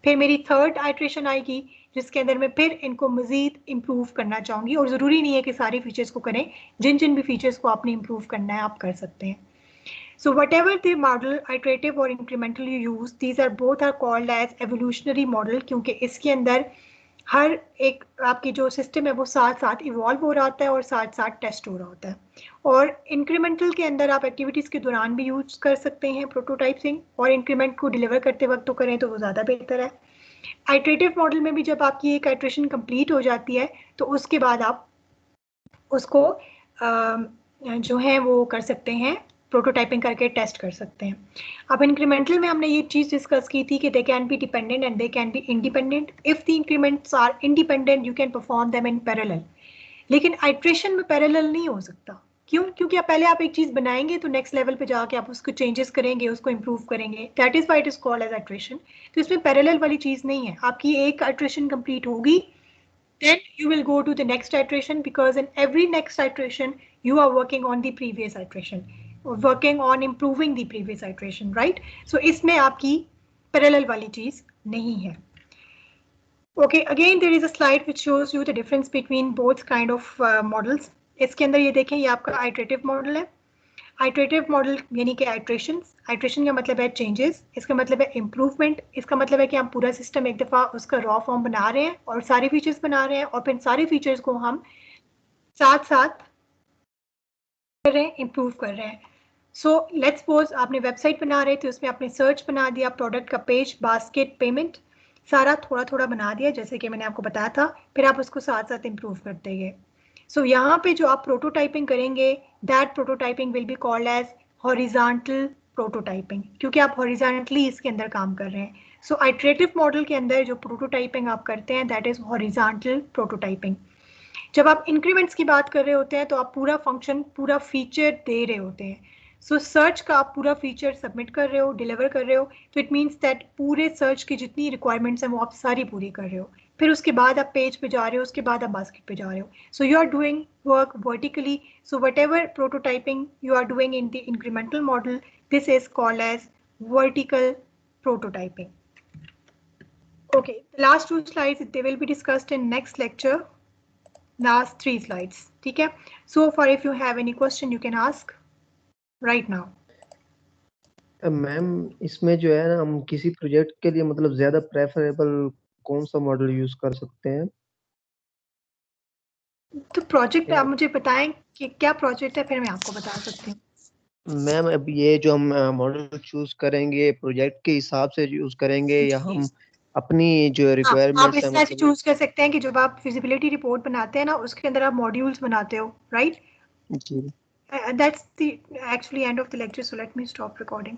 फिर मेरी थर्ड आइटरेशन आएगी जिसके अंदर मैं फिर इनको मजीद इम्प्रूव करना चाहूँगी और ज़रूरी नहीं है कि सारे फीचर्स को करें, जिन जिन भी फीचर्स को आपने इम्प्रूव करना है आप कर सकते हैं। So whatever the model, iterative or incremental you use, these are both are called as evolutionary model क्योंकि इसके अंदर हर एक आपकी जो सिस्टम है वो साथ साथ इवॉल्व हो रहा होता है और साथ साथ टेस्ट हो रहा होता है। और इंक्रीमेंटल के अंदर आप एक्टिविटीज़ के दौरान भी यूज कर सकते हैं प्रोटोटाइपिंग, और इंक्रीमेंट को डिलीवर करते वक्त तो करें तो वो ज़्यादा बेहतर है। आइटरेटिव मॉडल में भी जब आपकी एक आइटरेशन कंप्लीट हो जाती है तो उसके बाद आप उसको जो है वो कर सकते हैं, प्रोटोटाइपिंग करके टेस्ट कर सकते हैं। अब इंक्रीमेंटल में हमने ये चीज़ डिस्कस की थी कि they can be dependent and they can be independent. If the increments are independent you can perform them in parallel, लेकिन आइट्रेशन में पैरेलल नहीं हो सकता। क्यों? क्योंकि पहले आप एक चीज़ बनाएंगे तो नेक्स्ट लेवल पे जाके आप उसको चेंजेस करेंगे, उसको इंप्रूव करेंगे, that is why it is called as iteration. तो इसमें पैरेलल वाली चीज़ नहीं है, आपकी एक आइट्रेशन कंप्लीट होगी then you will go to the next iteration, because in every next iteration you are working on the previous iteration, working on improving the previous iteration, right? So इसमें आपकी parallel वाली चीज नहीं है. Okay, again there is a slide which shows you the difference between both kind of models. इसके अंदर ये देखें, ये आपका iterative model है. आइट्रेटिव मॉडल यानी कि आइट्रेशन का मतलब है चेंजेस, इसका मतलब है इम्प्रूवमेंट, इसका मतलब है कि हम पूरा सिस्टम एक दफ़ा उसका रॉ फॉर्म बना रहे हैं और सारे फीचर्स बना रहे हैं और फिर सारे फीचर्स को हम साथ साथ कर रहे हैं, इम्प्रूव कर रहे हैं. सो लेट्स सपोज आपने वेबसाइट बना रहे थे, उसमें आपने सर्च बना दिया, प्रोडक्ट का पेज, बास्केट, पेमेंट, सारा थोड़ा थोड़ा बना दिया जैसे कि मैंने आपको बताया था, फिर आप उसको साथ साथ इम्प्रूव करते गए. So यहाँ पे जो आप प्रोटोटाइपिंग करेंगे, that prototyping will be called as horizontal prototyping, क्योंकि आप horizontally इसके अंदर काम कर रहे हैं. So iterative model के अंदर जो प्रोटोटाइपिंग आप करते हैं that is horizontal prototyping. जब आप इंक्रीमेंट्स की बात कर रहे होते हैं तो आप पूरा फंक्शन, पूरा फीचर दे रहे होते हैं. सो सर्च का आप पूरा फीचर सबमिट कर रहे हो, डिलीवर कर रहे हो, तो इट मीन्स दैट पूरे सर्च की जितनी रिक्वायरमेंट्स हैं वो आप सारी पूरी कर रहे हो. फिर उसके बाद आप पेज पे जा रहे हो, उसके बाद आप बास्केट पे जा रहे हो. So you are doing work vertically. So whatever prototyping you are doing in the incremental model, this is called as vertical prototyping. Okay, the last two slides they will be discussed in next lecture. Last 3 slides, ठीक है. So far if you have any question you can ask right now. Ma'am इसमें जो है ना, हम किसी project के लिए मतलब ज्यादा प्रेफरेबल कौन सा मॉडल यूज कर सकते हैं? तो प्रोजेक्ट आप मुझे बताएं कि क्या प्रोजेक्ट है, फिर मैं आपको बता सकती हूँ. मैम अब ये जो हम मॉडल चूज करेंगे प्रोजेक्ट के हिसाब से यूज करेंगे या हम अपनी जो रिक्वायरमेंट्स आप इस तरह से चूज कर सकते हैं कि जब आप फिजिबिलिटी रिपोर्ट बनाते हैं ना, उसके अंदर आप मॉड्यूल्स बनाते हो, राइट? जी. That's the actually end of the lecture, so let me stop recording.